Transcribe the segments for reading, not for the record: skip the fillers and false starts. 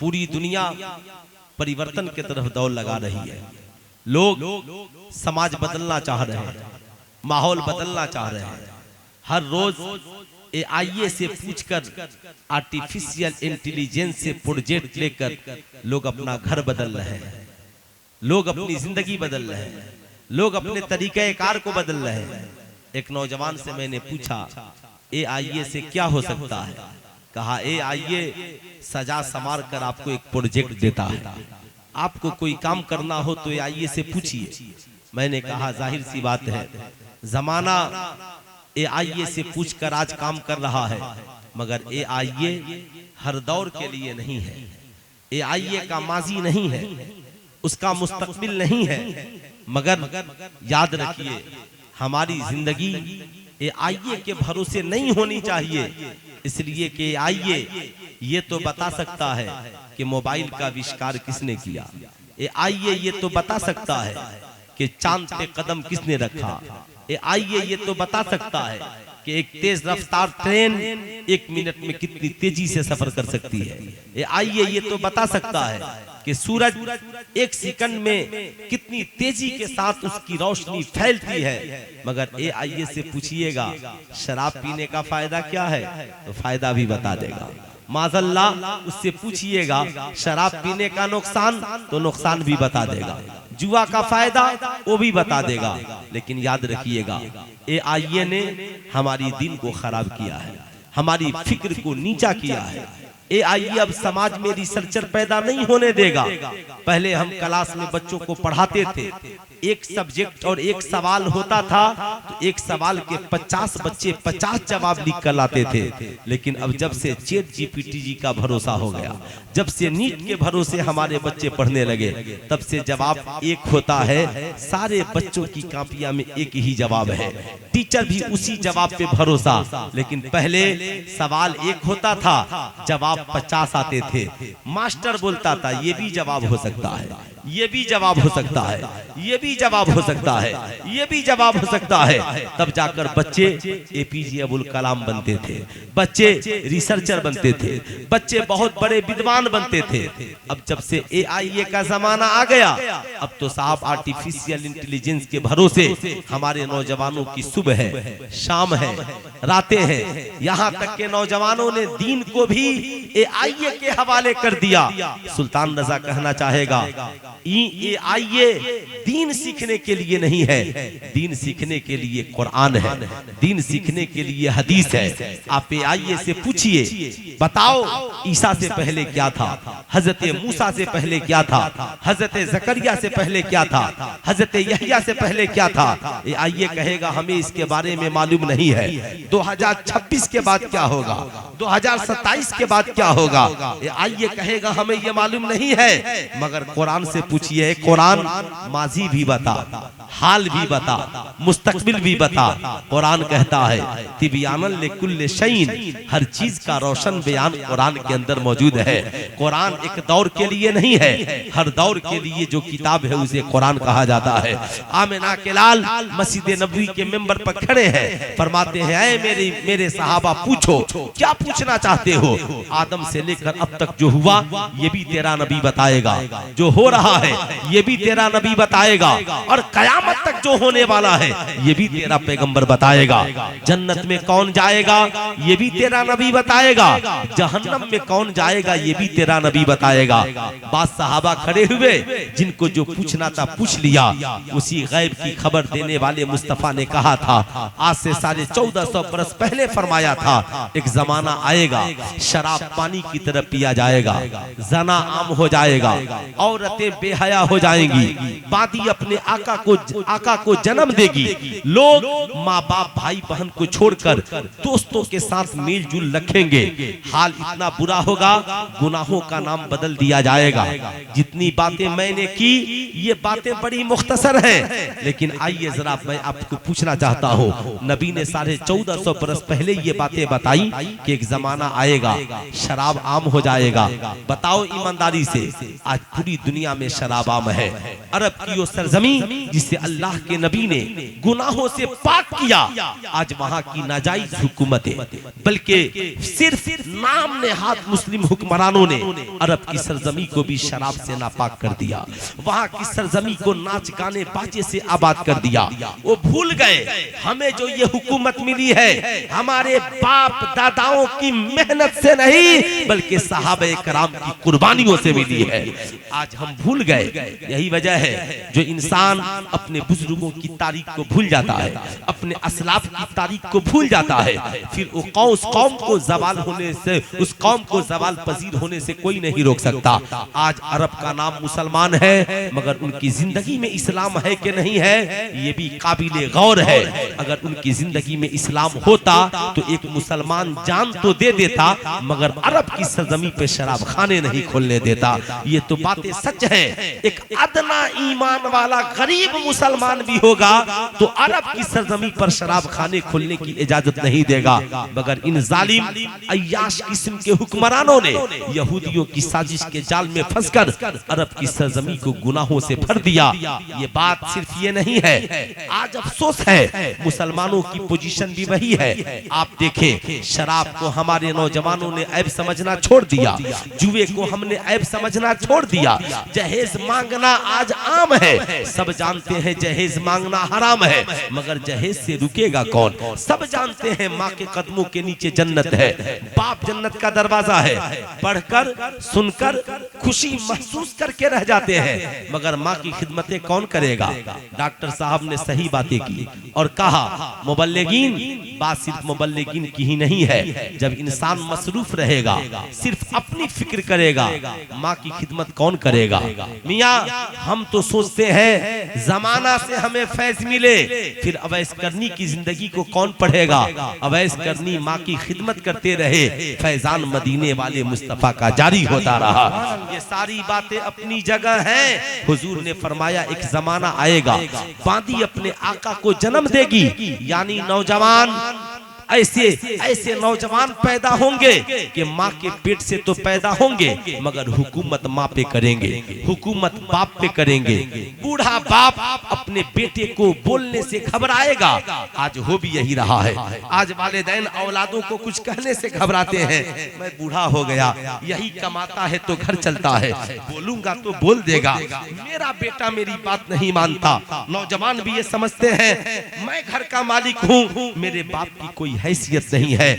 पूरी दुनिया परिवर्तन की तरफ दौड़ लगा रही है। लोग समाज बदलना चाह रहे हैं, माहौल बदलना चाह रहे हैं। हर रोज AI से पूछकर, आर्टिफिशियल इंटेलिजेंस से प्रोजेक्ट लेकर लोग अपना घर बदल रहे हैं, लोग अपनी जिंदगी बदल रहे हैं, लोग अपने तरीके कार को बदल रहे हैं। एक नौजवान से मैंने पूछा AI से क्या हो सकता है? कहा AI सजा संवार कर आपको एक प्रोजेक्ट देता है, आपको कोई काम करना हो तो AI से पूछिए। मैंने कहा जाहिर सी बात है, जमाना AI से पूछकर आज काम कर रहा है, मगर AI हर दौर के लिए नहीं है। AI का माजी नहीं है, उसका मुस्तकबिल नहीं है। मगर याद रखिए, हमारी जिंदगी AI के भरोसे नहीं होनी चाहिए। इसलिए कि AI ये तो बता सकता है कि मोबाइल का आविष्कार किसने किया। AI ये तो बता सकता है कि चांद पे कदम किसने रखा। AI ये तो बता सकता है कि एक तेज रफ्तार ट्रेन 1 मिनट में कितनी तेजी से सफर कर सकती है। AI ये तो बता सकता है कि सूरज 1 सेकंड में कितनी तेजी के साथ उसकी रोशनी फैलती है। मगर AI से पूछिएगा शराब पीने का फायदा क्या है, तो फायदा भी बता देगा। माज़ल्ला उससे पूछिएगा शराब पीने का नुकसान, तो नुकसान भी बता देगा। जुआ का फायदा वो भी बता देगा। लेकिन याद रखिएगा, AI ने हमारी दीन को खराब किया है, हमारी फिक्र को नीचा किया है। AI अब समाज में रिसर्चर पैदा नहीं होने देगा। पहले हम क्लास में बच्चों को पढ़ाते थे, एक सब्जेक्ट और एक सवाल होता था, तो एक सवाल के 50 बच्चे 50 जवाब लिख कर लाते थे। लेकिन अब जब से ChatGPT का भरोसा हो गया, जब से नीट के भरोसे हमारे बच्चे पढ़ने लगे, तब से जवाब एक होता है। सारे बच्चों की कॉपियां में एक ही जवाब है, टीचर भी उसी जवाब पे भरोसा। लेकिन पहले सवाल एक होता था, जवाब 50 आते थे। मास्टर बोलता था ये भी जवाब हो सकता है, ये भी जवाब हो सकता है, ये भी जवाब हो सकता है, ये भी जवाब हो सकता है। तब जाकर बच्चे APJ अब्दुल कलाम बनते थे, बच्चे रिसर्चर बनते थे, बच्चे बहुत बड़े विद्वान बनते थे। अब जब से AI का जमाना आ गया, अब तो साहब आर्टिफिशियल इंटेलिजेंस के भरोसे हमारे नौजवानों की सुबह है, शाम है, रातें हैं। यहाँ तक के नौजवानों ने दीन को भी AI के हवाले कर दिया। सुल्तान रजा कहना चाहेगा, AI दीन सीखने के लिए नहीं है, दीन सीखने के लिए कुरान है, दीन सीखने के लिए हदीस है। आप AI से पूछिए, बताओ ईसा से पहले क्या था, हजरत मूसा से पहले क्या था, हजरत जकरिया से पहले क्या था, हजरत यहया से पहले क्या था। AI कहेगा हमें इसके बारे में मालूम नहीं है। 2026 के बाद क्या होगा, 2027 के बाद क्या होगा, AI कहेगा हमें ये मालूम नहीं है। मगर कुरान से पूछिए, कुरान माजी भी बता, हाल भी बता, मुस्तकबिल भी बता। कुरान कहता है तिबियानन लिकुल्लि शैइन, हर चीज का रोशन बयान कुरान के अंदर मौजूद है। कुरान एक दौर के लिए नहीं है, हर दौर के लिए जो किताब है उसे कुरान कहा जाता है। आमिना के लाल मस्जिद नबवी के मेंबर पर खड़े हैं, फरमाते हैं ऐ मेरे सहाबा पूछो, क्या पूछना चाहते हो। आदम से लेकर अब तक जो हुआ ये भी तेरा नबी बताएगा, जो हो रहा है ये भी तेरा नबी बताएगा, और कयामत तक जो होने वाला है ये भी तेरा पैगंबर बताएगा। जन्नत में कौन जाएगा ये भी तेरा नबी बताएगा, जहन्नम में कौन जाएगा ये भी तेरा नबी बताएगा। बाद सहाबा खड़े हुए, जिनको जो पूछना था पूछ लिया। उसी गैब की खबर देने वाले मुस्तफा ने कहा था, आज से 1450 बरस पहले फरमाया था, एक जमाना आएगा शराब पानी की तरह पिया जाएगा, जना आम हो जाएगा, औरतें बेहया हो जाएंगी, बादी अपने आका को जन्म देगी, लोग माँ बाप भाई बहन को छोड़कर दोस्तों के साथ मिलजुल रखेंगे। हाल इतना बुरा होगा, गुनाहों का नाम बदल दिया जाएगा। जितनी बातें मैंने की ये बातें बड़ी मुख्तसर हैं, लेकिन आइए जरा मैं आपको पूछना चाहता हूँ, नबी ने 1450 बरस पहले ये बातें बताई कि एक जमाना आएगा शराब आम हो जाएगा। बताओ ईमानदारी से, आज पूरी दुनिया में में शराब आम है। अरब की वो सरजमी जिसे अल्लाह के नबी ने गुनाहों से पाक किया, आज वहां की नाजायज हुकूमत है, बल्कि सिर्फ नाम ने हाथ मुस्लिम हुक्मरानों ने अरब की सरजमी को भी शराब से नापाक कर दिया। वहां की सरजमी को नाच गाने बाजे से आबाद कर दिया। वो भूल गए हमें जो ये हुकूमत मिली है हमारे बाप दादाओं की मेहनत से नहीं बल्कि सहाबे कराम की कुर्बानियों से मिली है। आज हम भूल गए। यही वजह है जो इंसान अपने बुजुर्गों की तारीख को भूल जाता है, अपने असलाफ की तारीख को भूल जाता है, फिर वो उस कौम को जवाल होने से, उस कौम को जवाल पजीर होने से कोई नहीं रोक सकता। आज अरब का नाम मुसलमान है मगर उनकी जिंदगी में इस्लाम है कि नहीं है ये भी काबिले गौर है। अगर उनकी जिंदगी में इस्लाम होता तो एक मुसलमान जान तो दे देता मगर अरब की सरजमी पे शराब खाने नहीं खोलने देता। ये तो बातें सच है। एक अदना ईमान वाला गरीब मुसलमान भी होगा तो अरब की सरजमी पर शराब खाने खोलने की इजाजत नहीं देगा, मगर इन जालिम अय्याश किस्म के हुक्मरानों ने यहूदियों की साजिश के जाल में फंसकर अरब की सरजमी को गुनाहों से भर दिया। ये बात सिर्फ ये नहीं है, आज अफसोस है मुसलमानों की पोजीशन भी वही है। आप देखें शराब को हमारे नौजवानों ने ऐब समझना छोड़ दिया, जुए को हमने ऐब समझना छोड़ दिया, जहेज मांगना आज आम है। सब जानते हैं जहेज मांगना हराम है मगर जहेज से रुकेगा कौन। सब जानते हैं माँ के कदमों के नीचे जन्नत है, बाप जन्नत का दरवाजा है। पढ़कर सुनकर खुशी महसूस करके रह जाते हैं मगर माँ की खिदमतें कौन करेगा। डॉक्टर साहब ने सही बातें की और कहा मुबल्लिगीन, बात सिर्फ मुबल्लिगीन की ही नहीं है। जब इंसान मसरूफ रहेगा सिर्फ अपनी फिक्र करेगा माँ की खिदमत कौन करेगा। मियाँ हम तो सोचते हैं जमाना से हमें फैज मिले, फिर अवैस करनी की जिंदगी को कौन पढ़ेगा। अवैस करनी माँ की खिदमत करते रहे, फैजान मदीने वाले मुस्तफा का जारी होता रहा। ये सारी बातें अपनी जगह हैं। हुजूर ने फरमाया एक जमाना आएगा बांदी अपने आका को जन्म देगी, यानी नौजवान ऐसे नौजवान पैदा होंगे कि माँ के पेट से तो पैदा होंगे मगर हुकूमत माँ पे करेंगे, हुकूमत बाप पे करेंगे। बूढ़ा बाप अपने बेटे को बोलने से घबराएगा। आज हो भी यही रहा है। आज वालिदैन औलादों को कुछ कहने से घबराते हैं, मैं बूढ़ा हो गया, यही कमाता है तो घर चलता है, बोलूंगा तो बोल देगा, मेरा बेटा मेरी बात नहीं मानता। नौजवान भी ये समझते हैं मैं घर का मालिक हूँ, मेरे बाप की कोई हैसियत नहीं है।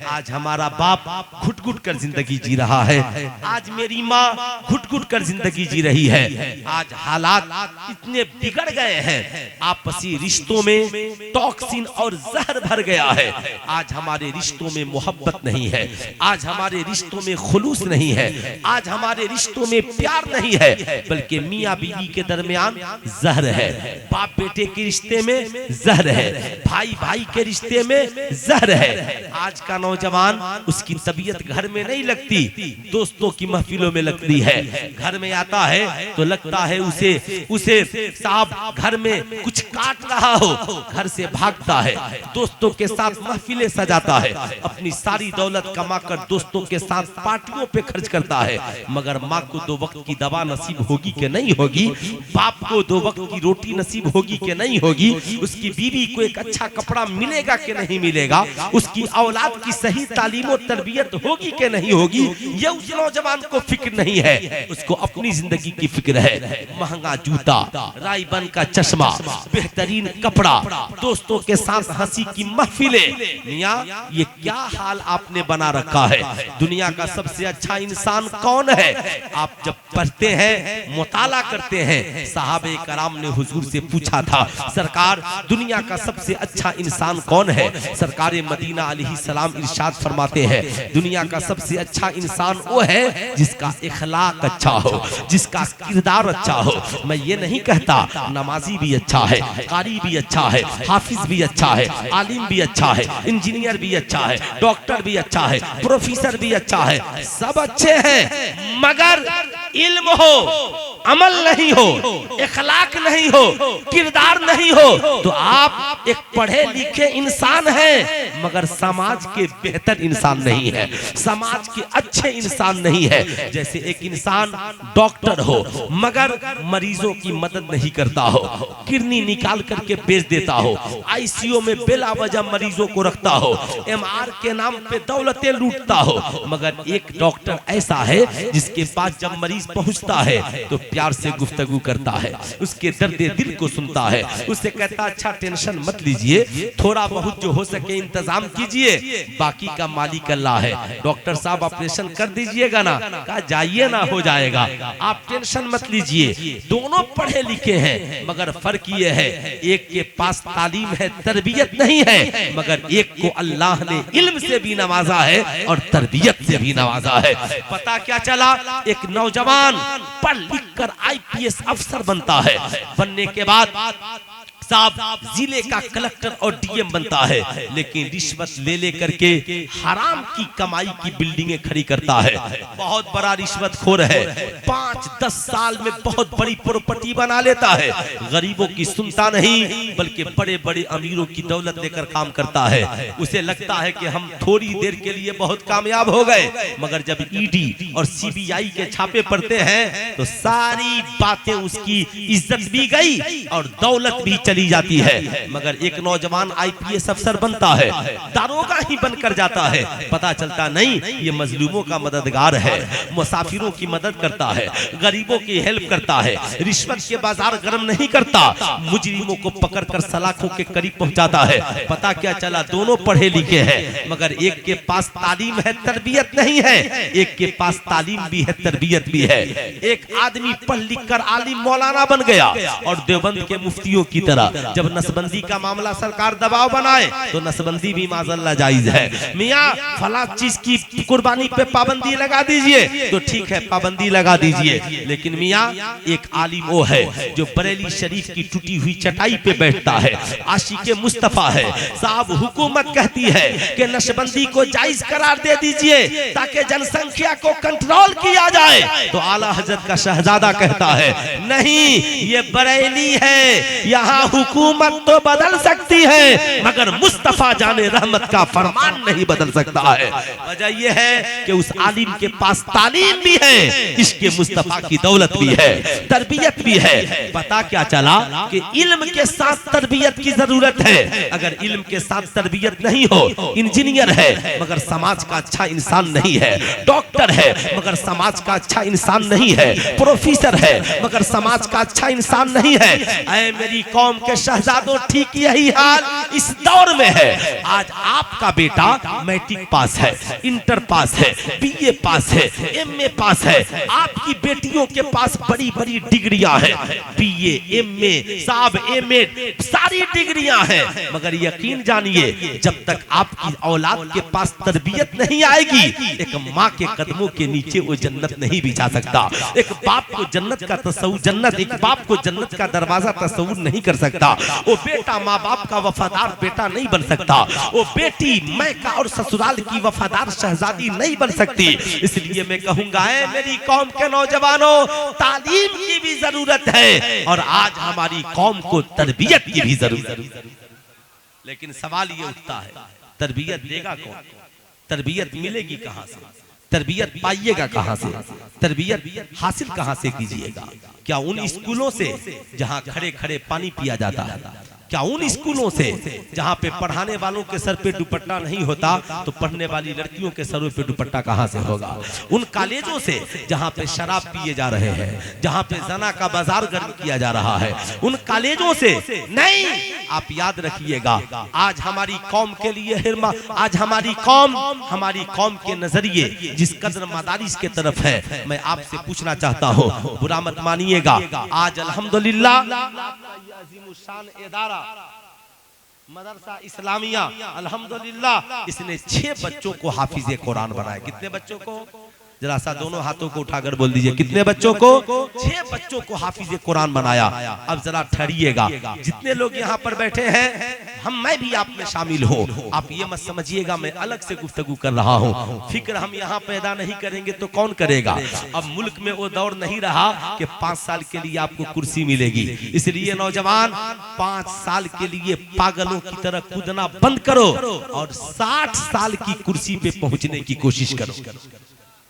आज हमारा बाप घुट घुट कर जिंदगी जी रहा है, आज मेरी माँ घुट घुट कर जिंदगी जी रही है। आज हालात इतने बिगड़ गए हैं, आपसी रिश्तों में टॉक्सिन और जहर भर गया है। आज हमारे रिश्तों में मोहब्बत नहीं है, आज हमारे रिश्तों में खुलूस नहीं है, आज हमारे रिश्तों में प्यार नहीं है, बल्कि मियाँ बीवी के दरमियान जहर है, बाप बेटे के रिश्ते में जहर है, भाई भाई के रिश्ते में जहर है। आज का नौजवान उसकी तबीयत घर में नहीं लगती, दोस्तों की महफिलों में लगती है। घर में आता है तो लगता है उसे साहब घर में कुछ काट रहा हो, घर से भागता है, दोस्तों के साथ महफिलें सजाता है, अपनी सारी दौलत कमाकर दोस्तों के साथ पार्टियों पे खर्च करता है। मगर माँ को 2 वक्त की दवा नसीब होगी कि नहीं होगी, बाप को 2 वक्त की रोटी नसीब होगी कि नहीं होगी, उसकी बीवी को एक अच्छा कपड़ा मिलेगा कि नहीं मिलेगा, उसकी औलाद की सही तालीम और तरबियत होगी कि नहीं होगी, ये उस नौजवान को फिक्र नहीं है। उसको अपनी जिंदगी की फिक्र है। महंगा जूता, रायबन का चश्मा, बेहतरीन कपड़ा, दोस्तों के साथ हंसी की महफिलें। मियां ये क्या हाल आपने बना रखा है। दुनिया का सबसे अच्छा इंसान कौन है? आप जब पढ़ते हैं, मुताला करते हैं, सहाबे कराम ने हुजूर से पूछा था सरकार दुनिया का सबसे अच्छा इंसान कौन है? सरकार मदीना अलैहिस्सलाम इरशाद फरमाते हैं दुनिया का सबसे अच्छा इंसान वो है जिसका इखलाक अच्छा हो, जिसका किरदार अच्छा हो। मैं ये नहीं कहता नमाजी भी अच्छा है, कारी भी अच्छा है, हाफिज भी अच्छा है, आलिम भी अच्छा है, इंजीनियर भी अच्छा है, डॉक्टर भी अच्छा है, प्रोफेसर भी अच्छा है, सब अच्छे हैं, मगर इल्म हो, अमल नहीं हो, इखलाक नहीं हो, किरदार नहीं हो, तो आप एक पढ़े लिखे इंसान हैं मगर समाज के बेहतर इंसान नहीं है, समाज के अच्छे इंसान नहीं है। जैसे एक इंसान डॉक्टर हो मगर मरीजों की मदद नहीं करता हो, किडनी निकाल करके बेच देता हो, आईसीयू में बेला वजह मरीजों को रखता हो, एमआर के नाम पे दौलतें लूटता हो, मगर एक डॉक्टर ऐसा है जिसके पास जब मरीज पहुंचता है तो प्यार से गुफ्तगू करता है, उसके दर्द दिल को सुनता है, उससे कहता अच्छा टेंशन मत लीजिए, थोड़ा बहुत जो हो सके इंतजाम कीजिए, बाकी का मालिक अल्लाह है। डॉक्टर साहब ऑपरेशन कर दीजिएगा ना, कहा जाइए ना हो जाएगा, आप टेंशन मत लीजिए। दोनों पढ़े लिखे हैं मगर फर्क ये है एक के पास तालीम है, तरबियत नहीं है, मगर एक को अल्लाह ने इल्म से भी नवाजा है और तरबियत से भी नवाजा है। पता क्या चला, एक नौजवान पढ़ लिख कर आईपीएस अफसर बनता है, बनने के बाद साहब जिले का कलेक्टर और डीएम बनता है, लेकिन रिश्वत ले ले करके हराम की कमाई की बिल्डिंगें खड़ी करता है, बहुत बड़ा रिश्वतखोर है, 5-10 साल में बहुत बड़ी प्रॉपर्टी बना लेता है, गरीबों की सुनता नहीं बल्कि बड़े बड़े अमीरों की दौलत लेकर काम करता है। उसे लगता है कि हम थोड़ी देर के लिए बहुत कामयाब हो गए, मगर जब ईडी और सीबीआई के छापे पड़ते हैं तो सारी बातें उसकी इज्जत भी गई और दौलत भी चली जाती है। मगर एक नौजवान आईपीएस अफसर बनता है, दारोगा ही बनकर जाता है, पता चलता नहीं ये मजलूमों का मददगार है, मुसाफिरों की मदद करता है, गरीबों की हेल्प करता है, रिश्वत के बाजार गर्म नहीं करता, मुजरिमों को पकड़कर सलाखों के करीब पहुंचाता है। पता क्या चला, दोनों पढ़े लिखे हैं मगर एक के पास तालीम है, तरबियत नहीं है, एक के पास तालीम भी है, तरबियत भी है। एक आदमी पढ़ लिख कर आलिम मौलाना बन गया और देवबंद के मुफ्तियों की तरह जब नसबंदी का मामला सरकार दबाव बनाए तो नसबंदी भी माज़अल्लाह जायज है। मियां फला चीज की कुर्बानी पे पाबंदी लगा दीजिए तो ठीक है, पाबंदी लगा दीजिए, लेकिन मियां एक आलिम वो है जो बरेली शरीफ की टूटी हुई चटाई पे बैठता है, आशिके मुस्तफा है, साहब हुकूमत कहती है कि नशबंदी को जायज करार दे दीजिए ताकि जनसंख्या को कंट्रोल किया जाए, तो आला हजरत का शहजादा कहता है नहीं, ये बरेली है, यहाँ हुकूमत तो बदल सकती है मगर मुस्तफा जाने रहमत का फरमान नहीं बदल सकता है। वजह यह है कि उस आलिम के पास तालीम भी है, इसके मुस्तफा की दौलत भी है, तरबियत भी है। पता क्या चला कि इल्म के साथ तरबियत की जरूरत है, अगर इल्म के साथ तरबियत नहीं हो, इंजीनियर है मगर समाज का अच्छा इंसान नहीं है, डॉक्टर है मगर समाज का अच्छा इंसान नहीं है, प्रोफेसर है मगर समाज का अच्छा इंसान नहीं है। ऐ मेरी कौम के शहजादों, ठीक यही हाल इस दौर में है। आज आपका बेटा मैट्रिक पास है, इंटर पास है, बीए पास है, एमए पास है, आपकी बेटियों के पास बड़ी बड़ी डिग्रियां हैं, बीए, एमए, साहब एमए, सारी डिग्रियां हैं, मगर यकीन जानिए जब तक आपकी औलाद के पास तरबियत नहीं आएगी, एक माँ के कदमों के नीचे वो जन्नत नहीं बिछा सकता। एक बाप को जन्नत का तस्वुर, जन्नत एक बाप को जन्नत का दरवाजा तस्वुर नहीं कर सकता, वो बेटा माँ बाप का वफादार बेटा नहीं बन सकता, वो बेटी मैका और ससुराल की वफादार शहजादी नहीं बन सकती। इसलिए मैं कहूंगा है मेरी कौम के नौजवानों, तालीम की भी जरूरत है और आज हमारी कौम को तरबियत की भी जरूरत है। लेकिन सवाल ये उठता है, तरबियत देगा कौन? तरबियत मिलेगी कहां से? तरबियत पाइएगा कहां से? तरबियत हासिल कहां से कीजिएगा? क्या उन स्कूलों से जहां खड़े खड़े पानी पिया जाता है? क्या उन स्कूलों से जहां पे पढ़ाने वालों के सर पे दुपट्टा नहीं होता तो पढ़ने वाली लड़कियों के सरों पे दुपट्टा कहां से होगा? उन कॉलेजों से जहां पे शराब पिए जा रहे हैं, जहां पे जना का बाजार गर्म किया जा रहा है, उन कॉलेजों से नहीं। आप याद रखिएगा, आज हमारी कौम के लिए हिरमा, आज हमारी कौम के नजरिए जिस कदर मदारिस के तरफ है, मैं आपसे पूछना चाहता हूँ, बुरा मत मानिएगा, आज अल्हम्दुलिल्लाह शान इदारा मदरसा इस्लामिया अल्हम्दुलिल्लाह इसने 6 बच्चों को हाफिज़े कुरान बनाए। कितने बच्चों को? जरा सा दोनों हाथों को उठाकर बोल दीजिए कितने बच्चों को? 6 बच्चों को हाफिज कुरान बनाया। अब जरा ठहरिएगा, जितने लोग यहाँ पर बैठे हैं मैं भी आप में शामिल हूँ। आप ये मत समझिएगा मैं अलग से गुफ्तगू कर रहा हूँ। फिक्र हम यहाँ पैदा नहीं करेंगे तो कौन करेगा? अब मुल्क में वो दौर नहीं रहा कि 5 साल के लिए आपको कुर्सी मिलेगी। इसलिए नौजवान 5 साल के लिए पागलों की तरह कूदना बंद करो और 60 साल की कुर्सी पे पहुंचने की कोशिश करो।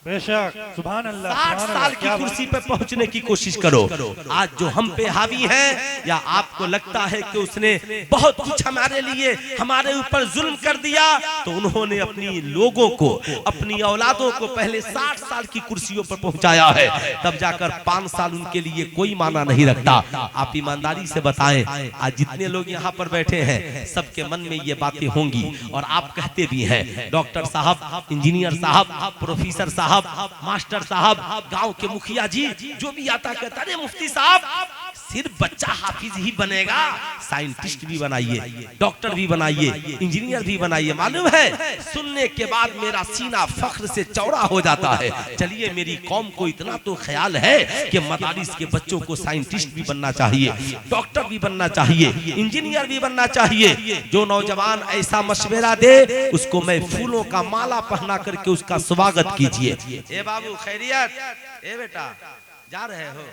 बेशक, सुभान अल्लाह। 60 साल की कुर्सी पे पहुंचने की कोशिश करो। आज जो हम पे हावी है, या आपको लगता है कि उसने बहुत कुछ हमारे लिए हमारे ऊपर जुल्म कर दिया, तो उन्होंने अपनी लोगों को, अपनी औलादों को पहले 60 साल की कुर्सियों पर पहुंचाया है, तब जाकर 5 साल उनके लिए कोई माना नहीं रखता। आप ईमानदारी से बताएं, आज जितने लोग यहाँ पर बैठे हैं सबके मन में ये बातें होंगी और आप कहते भी हैं, डॉक्टर साहब, इंजीनियर साहब, प्रोफेसर साहब, मास्टर साहब, गांव के मुखिया जी, जो भी आता कहता है मुफ्ती साहब सिर्फ बच्चा हाफिज ही बनेगा, साइंटिस्ट भी बनाइए, डॉक्टर भी बनाइए, इंजीनियर भी बनाइए। मालूम है, सुनने के बाद मेरा सीना फख्र से चौड़ा हो जाता है। चलिए, मेरी कौम को इतना तो ख्याल है कि मदारिस के बच्चों को साइंटिस्ट भी बनना चाहिए, डॉक्टर भी बनना चाहिए, इंजीनियर भी बनना चाहिए। जो नौजवान ऐसा मशवरा दे उसको मैं फूलों का माला पहना करके उसका स्वागत कीजिए। ए बाबू खैरियत? ए बेटा जा रहे हो?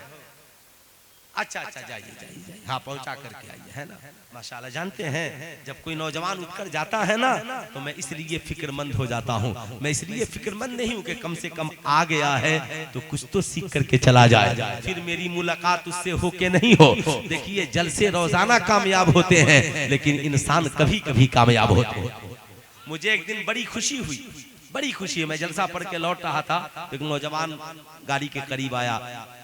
अच्छा, जाइए, हाँ पहुंचा करके आइए, है ना। माशाल्लाह, जानते हैं जब कोई नौजवान उठकर जाता है ना, तो मैं इसलिए फिक्रमंद हो जाता हूँ। मैं इसलिए फिक्रमंद नहीं हूँ कि कम से कम आ गया है तो कुछ तो सीख करके चला जाए, फिर मेरी मुलाकात उससे हो के नहीं हो। देखिए, जलसे रोजाना कामयाब होते हैं, लेकिन इंसान कभी कभी कामयाब होते हैं। मुझे एक दिन बड़ी खुशी हुई, बड़ी खुशी है। मैं जलसा पढ़ के लौट रहा था तो एक नौजवान गाड़ी के करीब आया,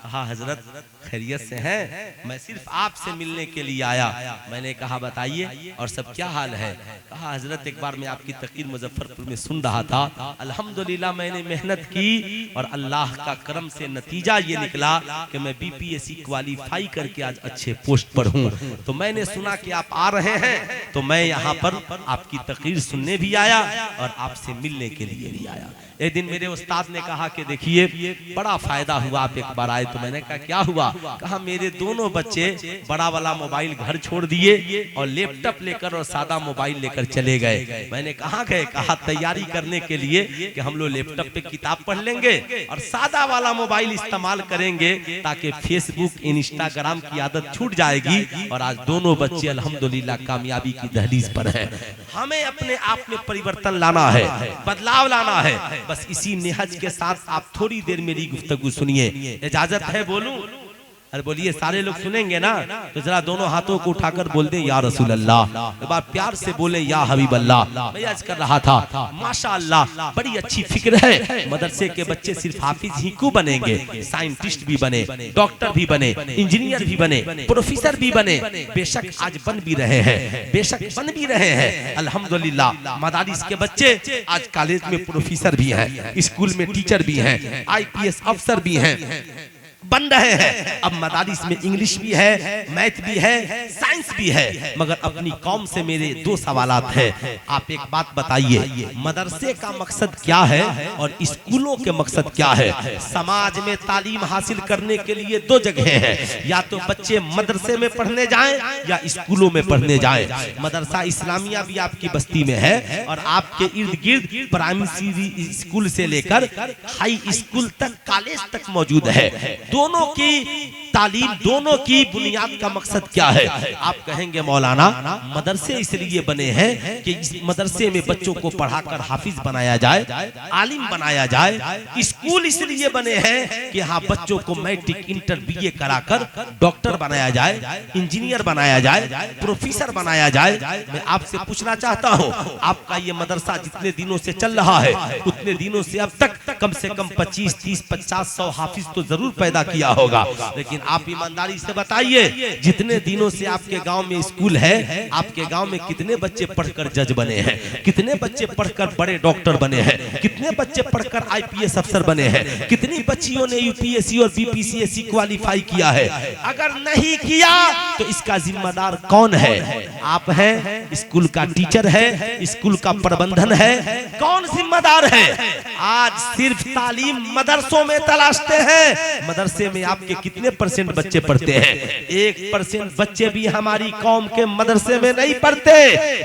कहा हजरत खैरियत से हैं? मैं सिर्फ आपसे मिलने के लिए आया। मैंने कहा बताइए और सब क्या हाल है? कहा हजरत एक बार मैं आपकी तकरीर मुजफ्फरपुर में सुन रहा था, अल्हम्दुलिल्लाह मैंने मेहनत की और अल्लाह का करम से नतीजा ये निकला कि मैं बीपीएससी क्वालिफाई करके आज अच्छे पोस्ट पर हूँ। तो मैंने सुना कि आप आ रहे हैं, तो मैं यहाँ पर आपकी तकरीर सुनने भी आया और आपसे मिलने के लिए भी आया। एक दिन मेरे उस्ताद ने कहा कि देखिए बड़ा फायदा हुआ आप एक बार आए। तो मैंने कहा क्या हुआ? कहा मेरे दोनों बच्चे बड़ा वाला मोबाइल घर छोड़ दिए और लैपटॉप लेकर और सादा मोबाइल लेकर चले गए। मैंने कहा गए? कहा तैयारी करने के लिए कि हम लोग लैपटॉप पे किताब पढ़ लेंगे और सादा वाला मोबाइल इस्तेमाल करेंगे ताकि फेसबुक इंस्टाग्राम की आदत छूट जाएगी। और आज दोनों बच्चे अल्हम्दुलिल्लाह कामयाबी की दहलीज पर हैं। हमें अपने आप में परिवर्तन लाना है, बदलाव लाना है। बस इसी निहज के साथ आप थोड़ी देर मेरी गुफ्तगू सुनिए। इजाजत है बोलूं? अरे बोलिए, सारे लोग सुनेंगे ना? तो जरा दोनों हाथों को उठाकर बोल दे या रसूल अल्लाह। एक बार प्यार से बोले या हबीब अल्लाह। मैं आज कर रहा था, माशाअल्लाह बड़ी अच्छी फिक्र है। मदरसे के बच्चे सिर्फ हाफिज ही क्यों बनेंगे? साइंटिस्ट भी बने, डॉक्टर भी बने, इंजीनियर भी बने, प्रोफेसर भी बने। बेशक आज बन भी रहे हैं, बेशक बन भी रहे हैं। अल्हम्दुलिल्लाह मदारिस के बच्चे आज कॉलेज में प्रोफेसर भी हैं, स्कूल में टीचर भी हैं, IPS अफसर भी हैं, बन रहे हैं। अब मदारिस में इंग्लिश भी है, मैथ भी है, साइंस भी है। मगर अपनी कौम से मेरे 2 सवालात है। आप एक बात बताइए, मदरसे का मकसद क्या है और स्कूलों के मकसद क्या है? समाज में तालीम हासिल करने के लिए 2 जगह है, या तो बच्चे मदरसे में पढ़ने जाएं या स्कूलों में पढ़ने जाएं। मदरसा इस्लामिया भी आपकी बस्ती में है और आपके इर्द गिर्द प्राइमरी स्कूल से लेकर हाई स्कूल तक, कॉलेज तक मौजूद है। दोनों की तालीम, दोनों की बुनियाद का मकसद क्या है? आप कहेंगे मौलाना मदरसे इसलिए बने हैं कि इस मदरसे में बच्चों को पढ़ाकर हाफिज बनाया जाए, आलिम बनाया जाए। स्कूल इसलिए बने हैं कि हाँ बच्चों को मैट्रिक इंटर BA कराकर डॉक्टर बनाया जाए, इंजीनियर बनाया जाए, प्रोफेसर बनाया जाए। मैं आपसे पूछना चाहता हूँ, आपका ये मदरसा जितने दिनों से चल रहा है उतने दिनों से अब तक कम से कम 25, 30, 50, 100 हाफिज तो जरूर पैदा किया होगा। लेकिन आप ईमानदारी से बताइए, जितने दिनों से आपके गांव में स्कूल है, आपके गांव में कितने बच्चे पढ़कर जज बने हैं, कितने बच्चे पढ़कर बड़े डॉक्टर बने हैं, कितने बच्चे पढ़कर आईपीएस अफसर बने हैं, कितनी बच्चियों ने यूपीएससी और बीपीसीएससी क्वालिफाई किया है? अगर नहीं किया तो इसका जिम्मेदार कौन है? आप हैं, स्कूल का टीचर है, स्कूल का प्रबंधन है, कौन जिम्मेदार है? आज सिर्फ तालीम मदरसों में तलाशते हैं। मदरसे में आपके कितने परसेंट बच्चे पढ़ते हैं? 1% बच्चे भी हमारी कौम के मदरसे में नहीं पढ़ते।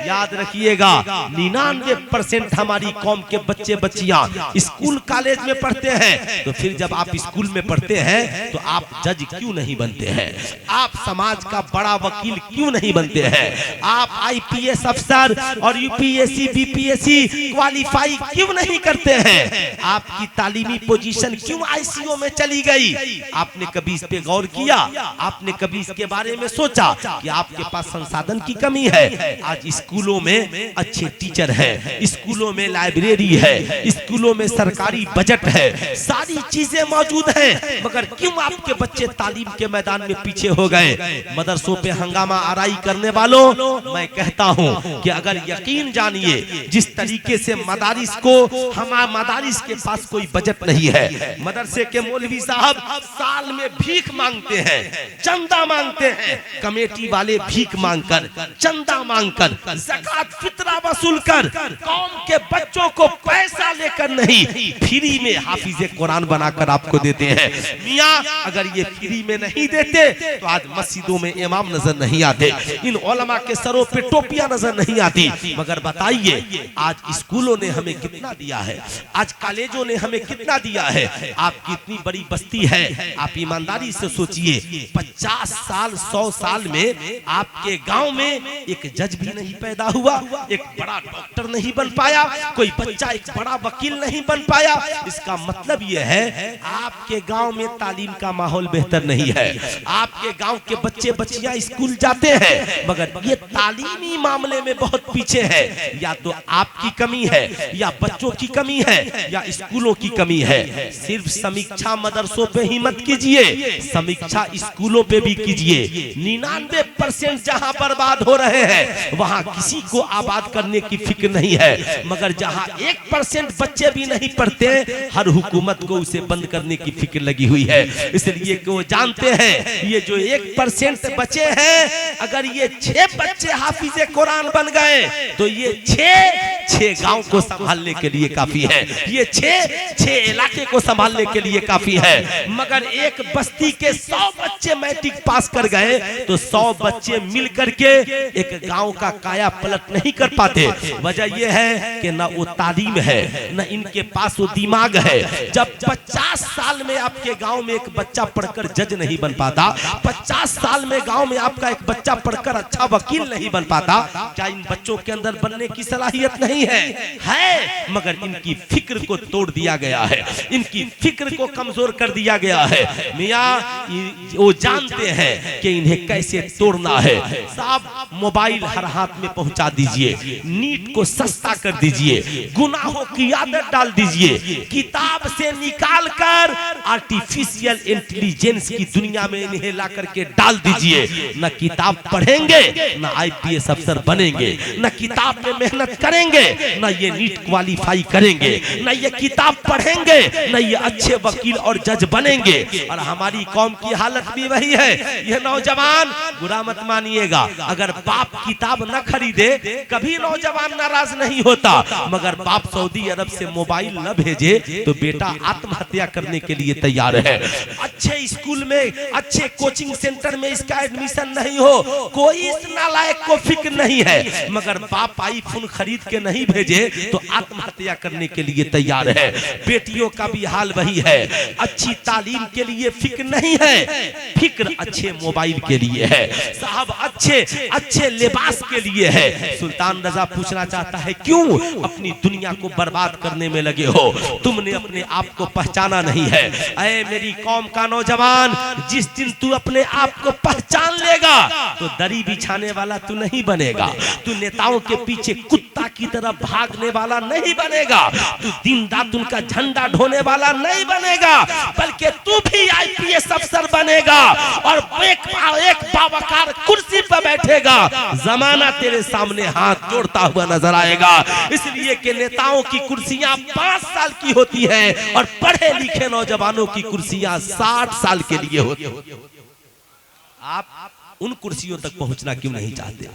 याद रखिएगा, 99% हमारी कौम के बच्चे बच्चियां स्कूल कॉलेज में पढ़ते हैं। तो फिर जब आप स्कूल में पढ़ते हैं तो आप जज क्यों नहीं बनते हैं? आप समाज का बड़ा वकील क्यों नहीं बनते हैं? आप आईपीएस अफसर और यूपीएससी बीपीएससी क्वालिफाई क्यों नहीं करते हैं? आपकी तालीमी पोजीशन क्यों आईसीयू में चली गई? आपने कभी इस पे गौर किया? आपने कभी इसके बारे में सोचा कि आपके पास संसाधन की कमी है? आज स्कूलों में अच्छे टीचर हैं, स्कूलों में लाइब्रेरी है, स्कूलों में सरकारी बजट है, सारी चीजें मौजूद हैं, मगर क्यों आपके बच्चे तालीम के मैदान में पीछे हो गए? मदरसों पे हंगामा आराई करने वालों, मैं कहता हूं कि अगर यकीन जानिए, जिस तरीके से मदारिस को, हमारे मदारिस के पास कोई बजट नहीं है, मदरसे के मौलवी साहब साल में भीख मांगते हैं, चंदा मांगते हैं, कमेटी वाले भीख मांगकर, चंदा मांगकर, ज़कात फितरा वसूल कर, कौम के बच्चों को पैसा लेकर नहीं, फ्री में हाफिज़े कुरान बनाकर आपको देते हैं। मियां, अगर ये फ्री में नहीं देते तो आज मस्जिदों में इमाम नजर नहीं आते, इन उलमा के सरों पे टोपियां नजर नहीं आती। मगर बताइए, आज स्कूलों ने हमें कितना दिया है? आज कॉलेजों ने हमें कितना दिया है? आपकी इतनी बड़ी बस्ती है, आप ईमानदारी से सोचिए, 50 साल 100 साल में आपके गांव में एक जज भी नहीं पैदा हुआ, एक बड़ा डॉक्टर नहीं बन पाया, कोई बच्चा एक बड़ा वकील नहीं बन पाया। इसका मतलब यह है आपके गांव में तालीम का माहौल बेहतर नहीं है। आपके गांव के बच्चे बच्चियां स्कूल जाते हैं, मगर ये तालीमी मामले में बहुत पीछे है। या तो आपकी कमी है, या बच्चों की कमी है, या स्कूलों की कमी है। सिर्फ समीक्षा मदरसों पे ही मत कीजिए, समीक्षा स्कूलों पे भी कीजिए। 99% जहां बर्बाद हो रहे हैं वहां किसी को आबाद करने की फिक्र नहीं है, मगर जहां 1% बच्चे भी नहीं पढ़ते, हर हुकूमत को उसे बंद करने की फिक्र लगी हुई है। इसलिए वो जानते हैं, ये जो 1% बचे हैं, अगर ये 6 बच्चे हाफिज़े कुरान बन गए तो ये 6 गांव को संभालने के लिए काफी है, ये 6 इलाके को संभालने के लिए काफी है। मगर एक बस्ती के 100 बच्चे मैट्रिक पास कर गए तो 100 बच्चे मिल करके एक गांव का काया पलट नहीं कर पाते। वजह यह है कि ना वो तालीम है, ना इनके पास वो दिमाग है। जब 50 साल में आपके गांव में एक बच्चा पढ़कर जज नहीं बन पाता, 50 साल में गांव में आपका एक बच्चा पढ़कर अच्छा वकील नहीं बन पाता, क्या इन बच्चों के अंदर बनने की सलाहियत नहीं है? है, मगर इनकी फिक्र को तोड़ दिया गया है, इनकी फिक्र को कमजोर कर दिया गया है। मियां, वो जानते हैं कि इन्हें कैसे तोड़ना है। साहब, मोबाइल हर हाथ में पहुंचा दीजिए, नीट को सस्ता कर दीजिए, गुनाहों की आदत डाल दीजिए, किताब से निकाल कर आर्टिफिशियल इंटेलिजेंस की दुनिया में इन्हें ला करके डाल दीजिए। न किताब पढ़ेंगे, न आईपीएस अफसर बनेंगे, न किताब में मेहनत करेंगे, न ये नीट क्वालिफाई करेंगे, न ये किताब पढ़ेंगे, न ये अच्छे वकील और जज बनेंगे। और हमारी कौम की हालत भी वही है। ये नौजवान, बुरा मत मानिएगा, अगर बाप किताब न खरीदे कभी नौजवान नाराज नहीं होता, मगर बाप सऊदी अरब से मोबाइल न भेजे तो बेटा आत्महत्या करने के लिए तैयार है। अच्छे स्कूल में, अच्छे कोचिंग सेंटर में इसका एडमिशन नहीं हो, कोई इस नालायक को फिक्र नहीं है, मगर बाप आईफोन खरीद के नहीं भेजे तो आत्महत्या करने के लिए तैयार है। बेटियों का भी हाल वही है, अच्छी तालीम के लिए फिक्र नहीं है, फिक्र अच्छे मोबाइल के लिए है, साहब अच्छे लिबास के लिए है। सुल्तान रजा पूछना चाहता है, क्यों अपनी दुनिया को बर्बाद करने में लगे हो? तुमने अपने आप को पहचाना नहीं है। ऐ मेरी कौम का नौजवान, नौजवान, जिस दिन तू अपने आप को पहचान लेगा तो दरी बिछाने वाला तू नहीं बनेगा, तू नेताओं के पीछे कुत्ता की तरह भागने वाला नहीं बनेगा, तू दिन रात उनका झंडा ढोने वाला नहीं बनेगा, बल्कि तू भी आईपीएस अफसर बनेगा और एक बावकार कुर्सी पर बैठेगा। जमाना तेरे सामने हाथ जोड़ता हुआ नजर आएगा। इसलिए कि नेताओं की कुर्सियां 5 साल की होती है और पढ़े लिखे नौजवानों की कुर्सियां 60 साल के लिए होती है। आप उन कुर्सियों तक पहुंचना क्यों नहीं चाहते?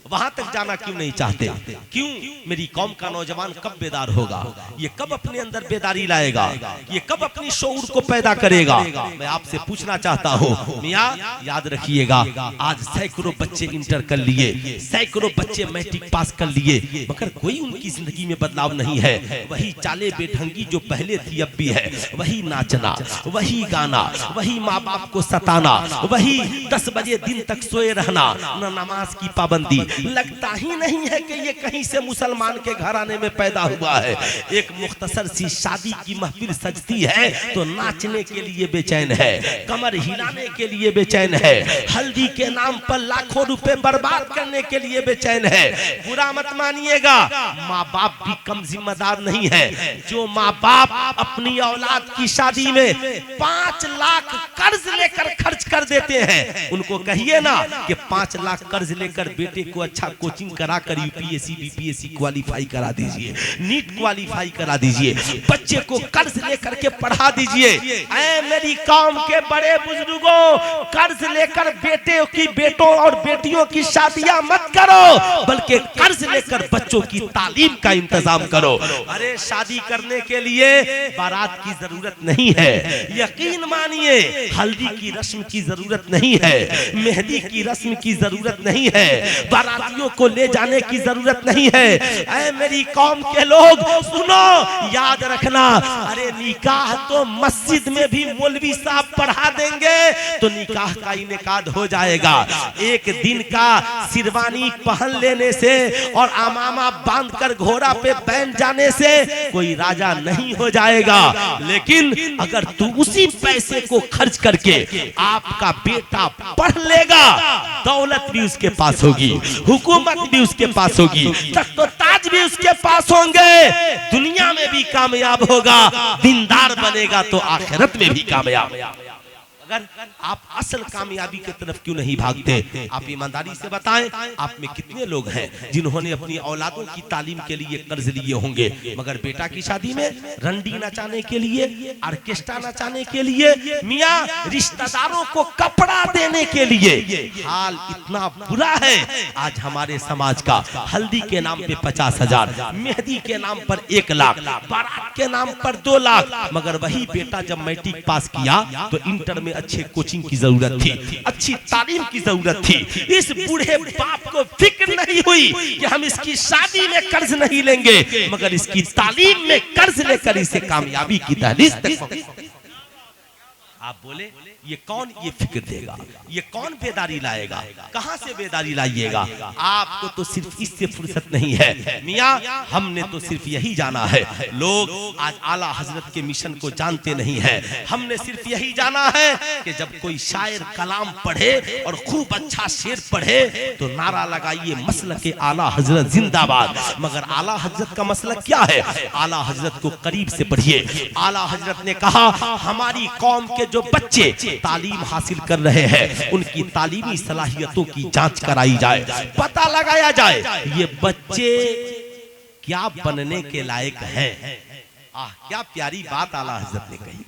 वहां तक जाना क्यों नहीं चाहते? क्यों? मेरी कौम का नौजवान कब बेदार होगा? ये कब अपने अंदर बेदारी लाएगा? ये कब अपनी शऊर को पैदा करेगा? मैं आपसे पूछना चाहता हूँ मियाँ, याद रखिएगा, आज सैकड़ों बच्चे इंटर कर लिए, सैकड़ों बच्चे मैट्रिक पास कर लिए, मगर कोई उनकी जिंदगी में बदलाव नहीं है। वही चाले बेढंगी जो पहले थी अब भी है, वही नाचना, वही गाना, वही माँ बाप को सताना, वही 10 बजे दिन तक सोए रहना, न नमाज की पाबंदी। लगता ही नहीं है कि ये कहीं से मुसलमान के घराने में पैदा हुआ है। एक मुख्तसर सी शादी की महफिल सजती है तो नाचने के लिए बेचैन है, कमर हिलाने के लिए बेचैन है, हल्दी के नाम पर लाखों रुपए बर्बाद करने के लिए बेचैन है। बुरा मत मानिएगा, माँ बाप भी कम जिम्मेदार नहीं है। जो माँ बाप अपनी औलाद की शादी में 5 लाख कर्ज लेकर खर्च कर देते हैं, उनको कहिए ना कि 5 लाख कर्ज लेकर बेटे को अच्छा कोचिंग कराकर यूपीएससी बीपीएससी क्वालिफाई करा दीजिए, नीट क्वालिफाई करा दीजिए, बच्चे को कर्ज लेकर के पढ़ा दीजिए। ऐ मेरी कौम के बड़े बुजुर्गों, कर्ज लेकर बेटों और बेटियों की शादियां मत करो, बल्कि कर्ज लेकर बच्चों की तालीम का इंतजाम करो। अरे शादी करने के लिए बारात की जरूरत नहीं है, यकीन मानिए, हल्दी की रस्म की जरूरत नहीं है, मेहंदी की रस्म की जरूरत नहीं है, बारातियों को ले जाने की जरूरत नहीं है। ऐ मेरी कौम के लोग सुनो, याद रखना, अरे निकाह तो मस्जिद में भी मौलवी साहब पढ़ा देंगे तो निकाह का इनेकाद हो जाएगा। एक दिन का सिरवानी पहन लेने से और अमामा बांधकर घोड़ा पे बैठ जाने से कोई राजा नहीं हो जाएगा। लेकिन अगर तू उसी पैसे को खर्च करके आपका बेटा पढ़ लेगा, दौलत भी उसके पास होगी, हुकूमत भी उसके पास होगी, तख्त ताज भी उसके पास होंगे, दुनिया में भी कामयाब होगा, दीनदार बनेगा तो आखिरत में भी कामयाब। अगर आप असल कामयाबी की तरफ क्यों नहीं भागते? आप ईमानदारी से बताएं, आप में कितने लोग हैं जिन्होंने अपनी औलादों की तालीम के लिए कर्ज लिए होंगे, मगर बेटा की शादी में रंडी नचाने के लिए, ऑर्केस्ट्रा नचाने के लिए, मियां रिश्तेदारों को कपड़ा देने के लिए। हाल इतना बुरा है आज हमारे समाज का। हल्दी के नाम पे 50,000, मेहंदी के नाम पर 1 लाख, बारात के नाम पर 2 लाख, मगर वही बेटा जब मैट्रिक पास किया तो इंटर में अच्छे कोचिंग की जरूरत थी, अच्छी तालीम की जरूरत थी। इस बूढ़े बाप को फिक्र नहीं हुई कि हम इसकी शादी में कर्ज नहीं लेंगे, मगर इसकी तालीम में कर्ज लेकर इसे कामयाबी की दहलीज तक। आप बोले ये कौन ये फिक्र देगा, ये कौन बेदारी लाएगा? कहां से बेदारी लाइएगा? आपको तो सिर्फ इससे फुर्सत नहीं है मियां, हमने तो सिर्फ यही जाना है। लोग आज आला हजरत के मिशन को जानते नहीं है। हमने सिर्फ यही जाना है कि जब कोई शायर कलाम पढ़े और खूब अच्छा शेर पढ़े तो नारा लगाइए मसलक के आला हजरत जिंदाबाद। मगर आला हजरत का मसलक क्या है? आला हजरत को करीब से पढ़िए। आला हजरत ने कहा हमारी कौम के जो बच्चे तालीम हासिल कर रहे हैं उनकी तालीमी सलाहियतों की जांच कराई जाए, पता लगाया जाए ये बच्चे क्या बनने के लायक हैं। क्या प्यारी बात आला हजरत ने कही।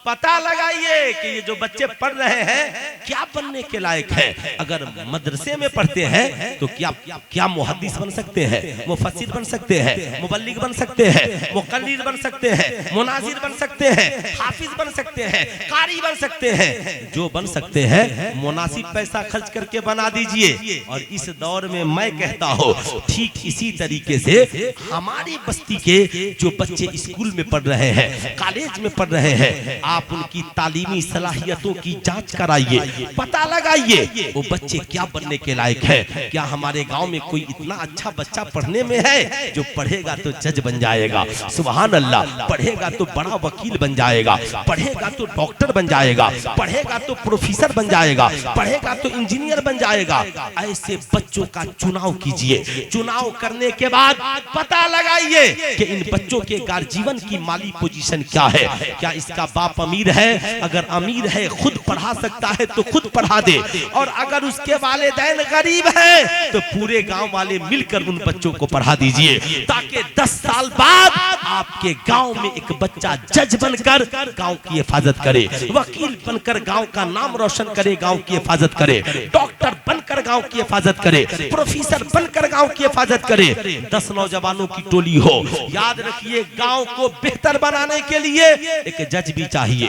पता लगाइए कि ये जो बच्चे पढ़ रहे हैं क्या बनने के लायक हैं। अगर मदरसे में पढ़ते हैं तो क्या मुहद्दिस बन सकते हैं, मुफस्सिर बन सकते हैं, मुबल्लिग बन सकते हैं, मुक़ल्लिद बन सकते हैं, मुनाजिर बन सकते हैं, हाफिज बन सकते हैं, कारी बन सकते हैं। जो बन सकते हैं मुनासिब पैसा खर्च करके बना दीजिए। और इस दौर में मैं कहता हूँ ठीक इसी तरीके से हमारी बस्ती के जो बच्चे स्कूल में पढ़ रहे हैं, कॉलेज में पढ़ रहे हैं, आप उनकी तालीमी सलाहियतों की जांच कराइए, पता लगाइए वो बच्चे क्या बनने के लायक है। क्या हमारे गांव में कोई इतना अच्छा बच्चा पढ़ने में है जो पढ़ेगा तो जज बन जाएगा, सुभान अल्लाह, पढ़ेगा तो बड़ा वकील बन जाएगा, पढ़ेगा तो डॉक्टर बन जाएगा, पढ़ेगा तो प्रोफेसर बन जाएगा, पढ़ेगा तो इंजीनियर बन जाएगा। ऐसे बच्चों का चुनाव कीजिए। चुनाव करने के बाद पता लगाइए कि इन बच्चों के गार्जियन की माली पोजीशन क्या है। क्या इसका बाप अमीर है? अगर अमीर है, खुद पढ़ा सकता है तो खुद पढ़ा दे, और अगर उसके वालिदैन गरीब हैं तो पूरे गांव वाले मिलकर उन बच्चों को पढ़ा दीजिए, ताकि 10 साल बाद आपके गांव में एक बच्चा जज बनकर गांव की हिफाजत करे, वकील बनकर गांव का नाम रोशन करे, गांव की हिफाजत करे, डॉक्टर बनकर गांव की हिफाजत करे, प्रोफेसर बनकर गांव की हिफाजत करे। 10 नौजवानों की टोली हो। याद रखिए, गांव को बेहतर बनाने के लिए एक जज भी चाहिए,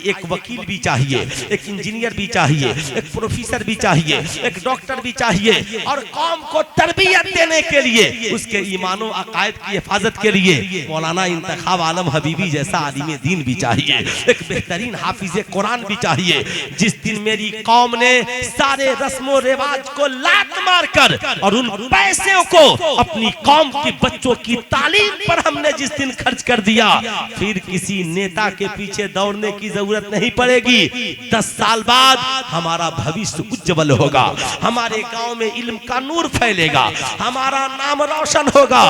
एक वकील भी चाहिए, एक इंजीनियर भी चाहिए, एक प्रोफेसर भी चाहिए, एक डॉक्टर भी चाहिए, और कौम को तरबियत देने के लिए, उसके ईमानो अकायद की हिफाजत के लिए मौलाना इंतखाब आलम हबीबी जैसा आलिम दीन भी चाहिए, एक बेहतरीन हाफिज कुरान भी चाहिए। जिस दिन मेरी कौम ने सारे रस्मों रिवाज को लात मारकर और उन पैसों को अपनी कौम के बच्चों की तालीम पर हमने जिस दिन खर्च कर दिया, फिर किसी नेता के पीछे दौड़ने की जरूरत नहीं पड़ेगी। 10 साल बाद हमारा भविष्य उज्जवल होगा, हमारे गांव में इल्म का नूर फैलेगा, हमारा नाम रोशन होगा।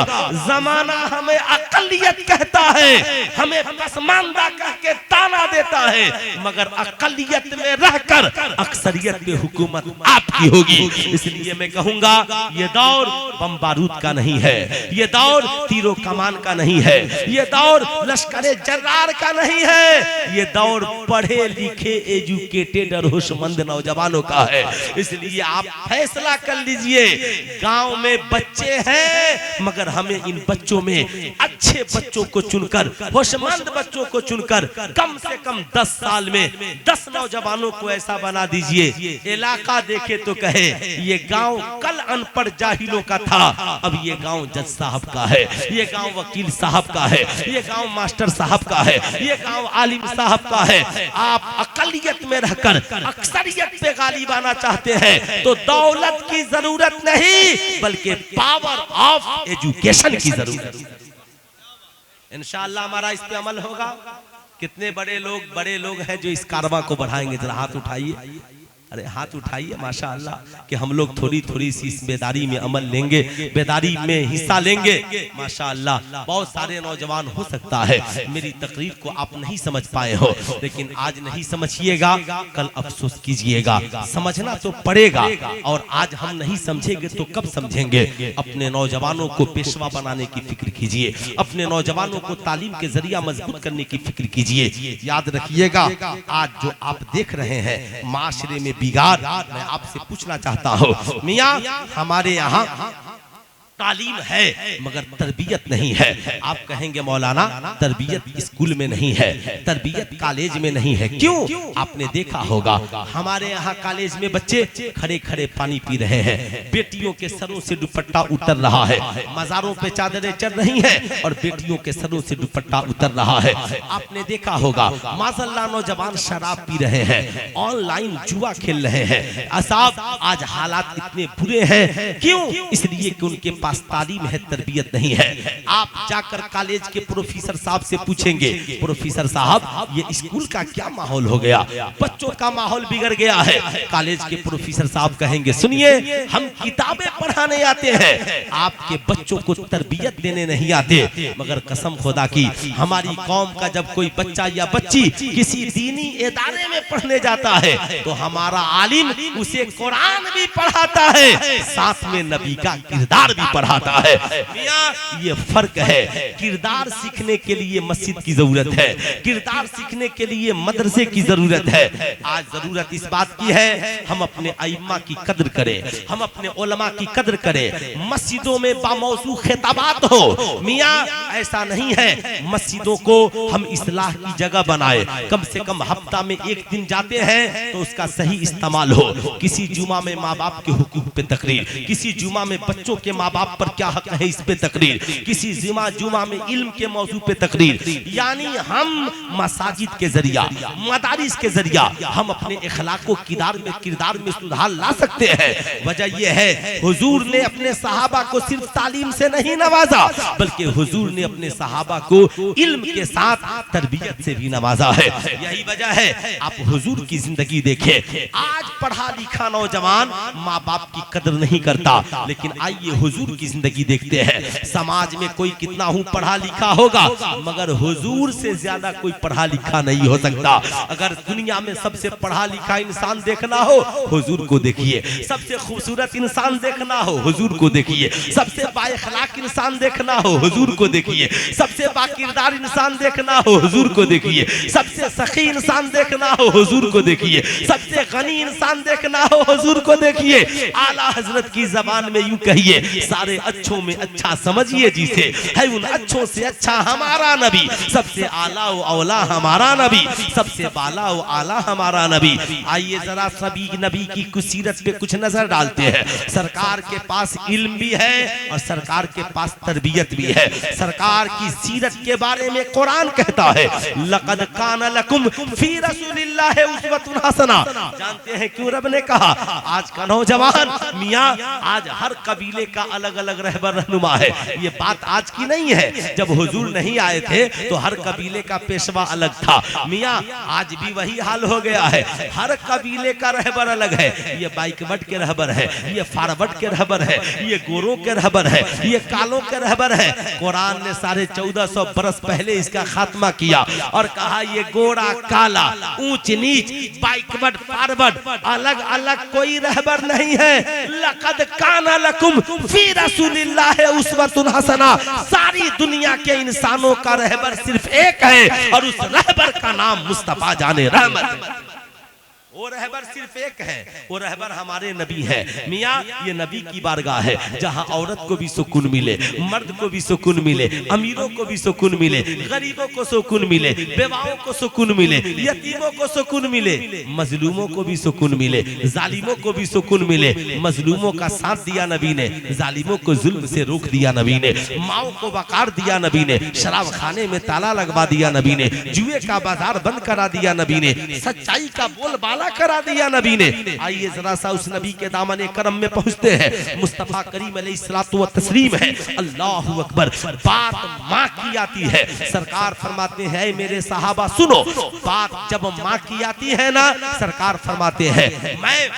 जमाना हमें अकलियत कहता है, हमें पसमानदा कह के ताना देता है, मगर अकलियत में रहकर अक्सरियत पे हुकूमत आपकी होगी। इसलिए मैं कहूंगा, ये दौर बम बारूद का नहीं है, ये दौर तीरों कमान का नहीं है, ये दौर लश्करे जर्रार का नहीं है, ये दौर पढ़े लिखे एजुकेटेड और होशमंद नौजवानों का है। इसलिए आप फैसला कर लीजिए, गांव में बच्चे हैं मगर हमें इन बच्चों में अच्छे बच्चों को चुनकर, होशमंद बच्चों को चुनकर कम से कम 10 साल में 10 नौजवानों को ऐसा बना दीजिए, इलाका देखे तो कहे ये गांव कल अनपढ़ जाहिलों का था, अब ये गांव जज साहब का है, ये गांव वकील साहब का है, ये गांव मास्टर साहब का है, ये गांव आलिम साहब का है। आप अकलियत में रहकर अक्सरियत पे गालिब आना चाहते हैं तो दौलत की जरूरत नहीं, बल्कि पावर ऑफ एजुकेशन की जरूरत है। इंशाअल्लाह हमारा इस पे अमल होगा। कितने बड़े लोग हैं जो इस कारवां को बढ़ाएंगे? जरा हाथ उठाइए, अरे हाथ उठाइए माशाअल्लाह, कि हम लोग थोड़ी थोड़ी सी इस बेदारी में अमल लेंगे, बेदारी में हिस्सा लेंगे। माशाअल्लाह बहुत सारे नौजवान, हो सकता है मेरी तकरीर को आप नहीं समझ पाए हो, लेकिन आज नहीं समझिएगा कल अफसोस कीजिएगा। समझना तो पड़ेगा, और आज हम नहीं समझेंगे तो कब समझेंगे। अपने नौजवानों को पेशवा बनाने की फिक्र कीजिए, अपने नौजवानों को तालीम के जरिया मजबूत करने की फिक्र कीजिए। याद रखिएगा, आज जो आप देख रहे हैं माशरे में बिगाड़, मैं आपसे पूछना चाहता हूँ, मियाँ हमारे यहाँ तालीम है मगर तरबियत नहीं है। आप कहेंगे मौलाना तरबियत स्कूल में नहीं है, तरबियत कॉलेज में नहीं है, क्यों? आपने देखा होगा हमारे यहाँ कॉलेज में बच्चे खड़े खड़े पानी पी रहे हैं, बेटियों के सरों से दुपट्टा उतर रहा है, मज़ारों पे चादरें चढ़ रही हैं और बेटियों के सरों से दुपट्टा उतर रहा है। आपने देखा होगा माशाअल्लाह नौजवान शराब पी रहे हैं, ऑनलाइन जुआ खेल रहे हैं। असाब आज हालात इतने बुरे हैं, क्यों? इसलिए कि उनके पास तालीम है, तरबियत नहीं है। आप जाकर कॉलेज के प्रोफेसर साहब से पूछेंगे, प्रोफेसर साहब ये स्कूल का क्या माहौल हो गया, बच्चों का माहौल बिगड़ गया है। कॉलेज के प्रोफेसर साहब कहेंगे, सुनिए हम किताबें पढ़ाने आते हैं, आपके बच्चों को तरबियत देने नहीं आते। मगर कसम खुदा की हमारी कौम का जब कोई बच्चा या बच्ची किसी दीनी इदारे में पढ़ने जाता है तो हमारा आलिम उसे कुरान भी पढ़ाता है, साथ में नबी का किरदार भी पढ़ाता है। मियां ये फर्क है। किरदार सीखने के लिए मस्जिद की जरूरत है, किरदार सीखने के लिए मदरसे की जरूरत है। आज जरूरत इस बात की है हम अपने आइम्मा की कद्र करें, हम अपने उलमा की कद्र करें, मस्जिदों में बामौजू खिताबात हो। मियां ऐसा नहीं है मस्जिदों को हम इस्लाह की जगह बनाए, कम से कम हफ्ता में एक दिन जाते हैं तो उसका सही इस्तेमाल हो। किसी जुमा में माँ बाप के हुकूक पे तकरीर, किसी जुमा में बच्चों के माँ बाप बाप पर क्या हक है इस पे तकरीर, किसी जिमा जुमा में इल्म के मौजू पे तकरीर। यानी हम मसाजिद के जरिया, मदारिस के जरिया हम अपने इखलाक को किरदार में सुधार ला सकते हैं। वजह यह है हुजूर ने अपने सहाबा को सिर्फ तालीम से नहीं नवाजा, बल्कि हुजूर ने अपने सहाबा को इल्म के साथ तरबियत से भी नवाजा है। यही वजह है आप हुजूर की जिंदगी देखें, आज पढ़ा लिखा नौजवान माँ बाप की कदर नहीं करता, लेकिन आइए हुजूर की जिंदगी देखते हैं। समाज में कोई कितना हूँ पढ़ा लिखा होगा, मगर हुजूर से ज्यादा कोई पढ़ा लिखा नहीं हो सकता। अगर दुनिया में सबसे पढ़ा लिखा इंसान देखना हो, हुजूर को देखिए। सबसे खूबसूरत इंसान देखना हो, हुजूर को देखिए। सबसे बाइखलाक इंसान देखना हो, हुजूर को देखिए। सबसे बाकिरदार इंसान देखना हो, हुजूर को देखिए। सबसे सखी इंसान देखना हो, हुजूर को देखिए। सबसे गनी इंसान देखना हो, हुजूर को देखिए। आला हजरत की जबान में यूं कहिए, सारे अच्छों में अच्छा समझिए जिसे, है उन अच्छों से अच्छा हमारा नबी। सबसे आला व औला हमारा नबी, सबसे बाला व आला हमारा नबी। आइए जरा सभी नबी की कुछ सीरत पे कुछ नजर डालते हैं। सरकार के पास इल्म भी है और सरकार के पास तरबियत भी है। सरकार की सीरत के बारे में कुरान कहता है, लक़द काना लकुम फी रसूलिल्लाहि उस्वतुन हसना। जानते हैं क्यों रब ने कहा? आज का नौजवान मियाँ, आज हर कबीले का अलग अलग रहबर रहनुमा है। ये बात आज की नहीं है, जब हुजूर नहीं आए थे तो हर कबीले का पेशवा अलग था। मियाँ आज भी वही हाल हो गया है, हर कबीले का रहबर अलग है। ये बाइकवट के रहबर है, ये फारवट के रहबर है, ये गोरों के रहबर है, ये कालों के रहबर है। कुरान ने 1450 बरस पहले इसका खात्मा किया और कहा ये गोरा काला, ऊंच नीच, बाइकवट फारवट, अलग अलग कोई रहबर नहीं है। लक़द काना लकुम फी रसूलिल्लाहि उस्वतुन हसना। सारी दुनिया के इंसानों का रहबर सिर्फ एक है और उस रहबर का नाम मुस्तफा जाने रहमत। वो रहबर सिर्फ एक है, वो रहबर हमारे नबी है। मियाँ ये नबी की बारगाह है, जहाँ औरत को भी सुकून मिले, मर्द को भी सुकून मिले, अमीरों को भी सुकून मिले, गरीबों को सुकून मिले, बेवाओं को सुकून मिले, यतीमों को सुकून मिले, मजलूमों को भी सुकून मिले, जालिमों को भी सुकून मिले। मजलूमों का साथ दिया नबी ने, जालिमों को जुल्म से रोक दिया नबी ने, माओ को वकार दिया नबी ने, शराब खाने में ताला लगवा दिया नबी ने, जुए का बाजार बंद करा दिया नबी ने, सच्चाई का बोलबाला करा दिया नबी ने। आइए जरा सा उस नबी के दामन करम में पहुंचते हैं। मुस्तफा करीम अलैहिस्सलातु व तस्लीम है। अल्लाहु अकबर। बात माँ की आती है, सरकार फरमाते हैं मेरे सहाबा सुनो, बात जब माँ की आती है ना, सरकार फरमाते हैं मैं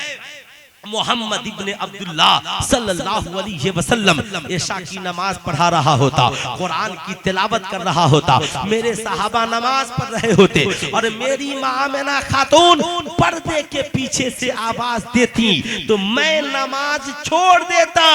मोहम्मद इब्ने अब्दुल्लाह सल्लल्लाहु अलैहि वसल्लम इशा की नमाज पढ़ा रहा होता, कुरान की तिलावत कर रहा होता, मेरे सहाबा नमाज पढ़ रहे होते और मेरी माँ आमिना खातून पर्दे के पीछे से आवाज देती तो मैं नमाज छोड़ देता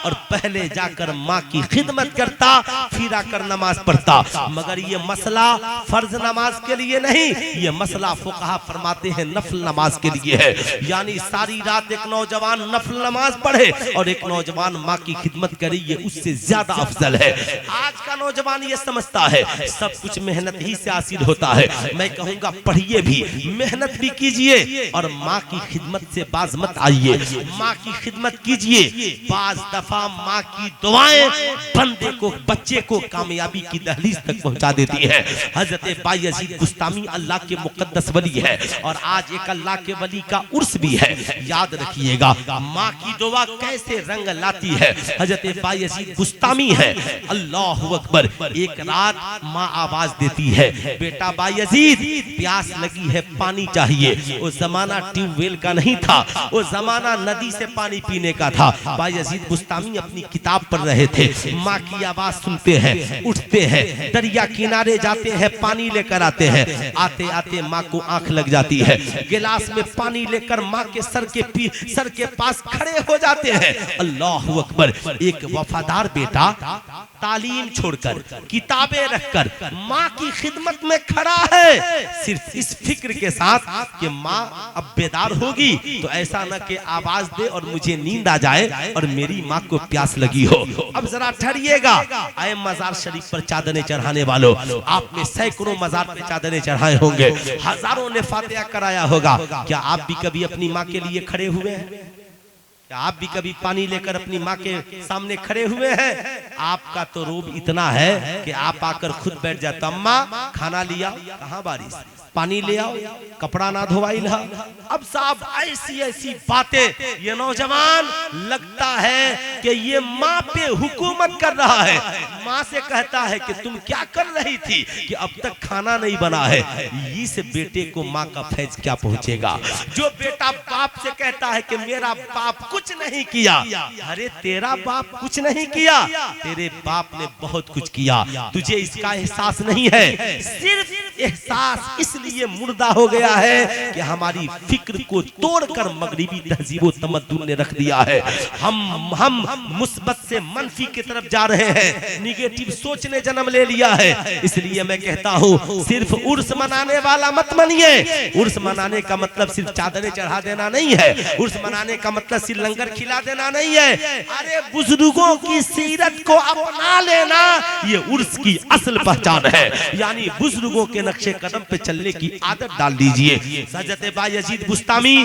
और पहले जाकर माँ की खिदमत करता, फिर आकर नमाज पढ़ता। मगर ये मसला फर्ज नमाज के लिए नहीं, ये मसला फुकहा फरमाते हैं नफल नमाज के लिए है। यानी सारी रात एक नौजवान नफल नमाज पढ़े और एक नौजवान माँ की खिदमत करे, ये उससे ज्यादा अफजल है। आज का नौजवान ये समझता है सब कुछ मेहनत ही से हासिल होता है। मैं कहूँगा पढ़िए भी, मेहनत भी कीजिए और माँ की खिदमत से बाज मत आइए। माँ की खिदमत कीजिए, बाज दफा माँ की दुआएं बंदे को, बच्चे को कामयाबी की दहलीज तक पहुँचा देती है। हजरत बायजीद बुस्तामी अल्लाह के मुकद्दस वली है और आज एक अल्लाह के वली का उर्स भी है। याद रखिएगा माँ की दुआ कैसे रंग लाती है। हजरत बायजीद बुस्तामी है, अल्लाहु अकबर। एक रात माँ आवाज देती है, बेटा बायजीद प्यास लगी है, पानी चाहिए। वो जमाना ट्यूबवेल का नहीं था, वो जमाना नदी से पानी पीने का था। बायजीद बुस्तामी अपनी किताब पढ़ रहे थे, माँ की आवाज सुनते हैं, उठते हैं, दरिया किनारे जाते हैं, पानी लेकर आते हैं। आते आते माँ को आंख लग जाती है, गिलास में पानी लेकर माँ के सर के पास खड़े हो जाते हैं। अल्लाहु अकबर। एक वफादार बेटा तालीम छोड़कर, किताबें रखकर माँ की खिदमत में खड़ा है, सिर्फ इस फिक्र के साथ कि माँ अब बेदार होगी तो ऐसा न कि आवाज दे और मुझे नींद आ जाए और मेरी माँ को प्यास लगी हो। अब जरा ठहरिएगा, आए मजार शरीफ पर चादरें चढ़ाने वालों, आपने सैकड़ों मजार पे चादरें चढ़ाए होंगे, हजारों ने फातिहा कराया होगा। क्या आप भी कभी अपनी माँ के लिए खड़े हुए हैं? क्या आप भी कभी पानी लेकर अपनी माँ के सामने खड़े हुए हैं? आपका तो रोब इतना है कि आप आकर खुद बैठ जाते, अम्मा खाना लिया, कहाँ बारिश, पानी ले आओ, कपड़ा ना धोवाई ला। अब साहब ऐसी ऐसी बातें, ये नौजवान लगता है कि ये माँ पे हुकूमत कर रहा है। माँ से कहता है कि तुम क्या कर रही थी कि अब तक खाना नहीं बना है। इस बेटे को माँ का फैज क्या पहुंचेगा? जो बेटा बाप से कहता है कि मेरा बाप कुछ नहीं किया, अरे तेरा बाप कुछ नहीं किया, तेरे बाप ने बहुत कुछ किया, तुझे इसका एहसास नहीं है। सिर्फ एहसास इसलिए मुर्दा हो गया है कि हमारी फिक्र को तोड़कर मगरिबी तहजीब तमद्दुन ने रख दिया है। हम मुस्बत से मनफी की तरफ जा रहे हैं, निगेटिव सोच ने जन्म ले लिया है। इसलिए मैं कहता हूँ सिर्फ उर्स मनाने वाला मत बनिए। उर्स मनाने का मतलब सिर्फ चादरें चढ़ा देना नहीं है, उर्स मनाने का मतलब सिर्फ लंगर खिला देना नहीं है। अरे बुजुर्गों की सीरत को अपना लेना, ये उर्स की असल पहचान है। यानी बुजुर्गों के नक्शे कदम पे चलने की आदत डाल दीजिए। हज़रत बायजीद बुस्तामी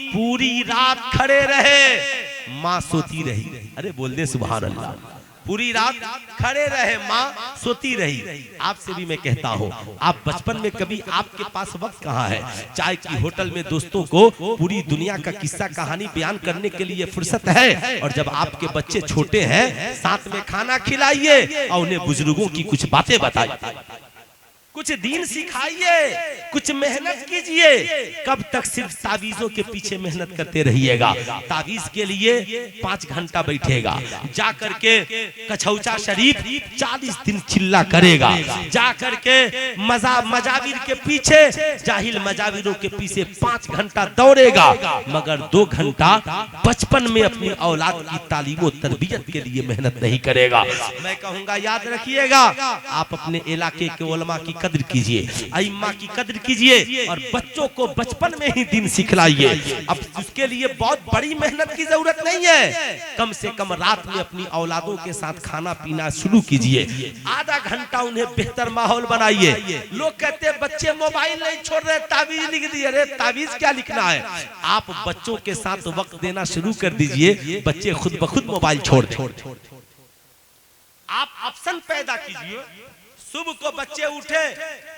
पूरी रात खड़े रहे, माँ सोती रही। अरे बोल दे सुभान अल्लाह। पूरी रात खड़े रहे, माँ सोती रही। आपसे भी मैं कहता हूँ, आप बचपन में कभी आपके पास वक्त कहाँ है? चाय की होटल में दोस्तों को पूरी दुनिया का किस्सा कहानी बयान करने के लिए फुर्सत है? और जब आपके बच्चे छोटे हैं, साथ में खाना खिलाइए और उन्हें बुजुर्गों की कुछ बातें बताइए, कुछ दीन सिखाइए, कुछ मेहनत कीजिए। कब तक सिर्फ तावीज़ों के पीछे मेहनत करते रहिएगा? तावीज़ के लिए 5 घंटा बैठेगा, जाकर के कछौचा शरीफ 40 दिन चिल्ला करेगा, जाकर के मजाविर के पीछे, जाहिल मजाविरों के पीछे 5 घंटा दौड़ेगा, मगर 2 घंटा बचपन में अपनी औलाद की तालीम और तरबियत के लिए मेहनत नहीं करेगा। मैं कहूँगा याद रखिएगा, आप अपने इलाके के उलमा की कद्र कीजिए, अइम्मा की कद्र कीजिए और बच्चों को बचपन में ही दिन सिखलाइए। अब उसके लिए बहुत बड़ी मेहनत की जरूरत नहीं है, कम से कम रात में अपनी औलादों के साथ खाना पीना शुरू कीजिए। आधा घंटा उन्हें बेहतर माहौल बनाइए। लोग कहते हैं बच्चे मोबाइल नहीं छोड़ रहे, तावीज लिख दिए। अरे तावीज क्या लिखना है? आप बच्चों के साथ वक्त देना शुरू कर दीजिए, बच्चे खुद ब खुद मोबाइल छोड़ दें। आप ऑप्शन पैदा कीजिए। सुबह को बच्चे उठे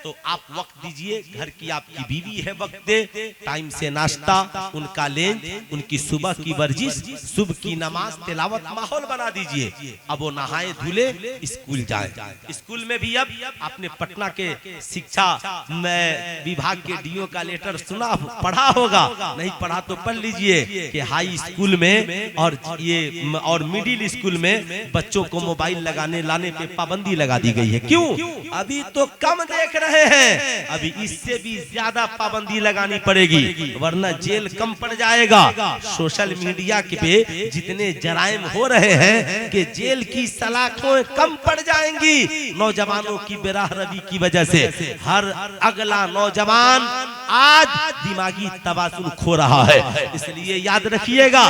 तो आप वक्त दीजिए, घर की आपकी बीवी है, वक्त दे, टाइम से नाश्ता, उनका लेंच, उनकी सुबह की वर्जिश, सुबह की नमाज, तिलावत, माहौल बना दीजिए। अब वो नहाए धुले स्कूल जाए। स्कूल में भी अब आपने पटना के शिक्षा विभाग के डीओ का लेटर सुना, पढ़ा होगा, नहीं पढ़ा तो पढ़ लीजिए कि हाई स्कूल में और मिडिल स्कूल में बच्चों को मोबाइल लगाने लाने पे पाबंदी लगा दी गई है। क्यों? अभी तो कम देख रहे हैं, अभी इससे भी ज्यादा पाबंदी लगानी पड़ेगी, वरना जेल कम पड़ जाएगा। सोशल मीडिया के पे जितने जराइम हो रहे हैं कि जेल की सलाखों कम पड़ जाएंगी नौजवानों की बेराहरवी की वजह से। हर अगला नौजवान आज दिमागी तवाज़ुन खो रहा है। इसलिए याद रखिएगा,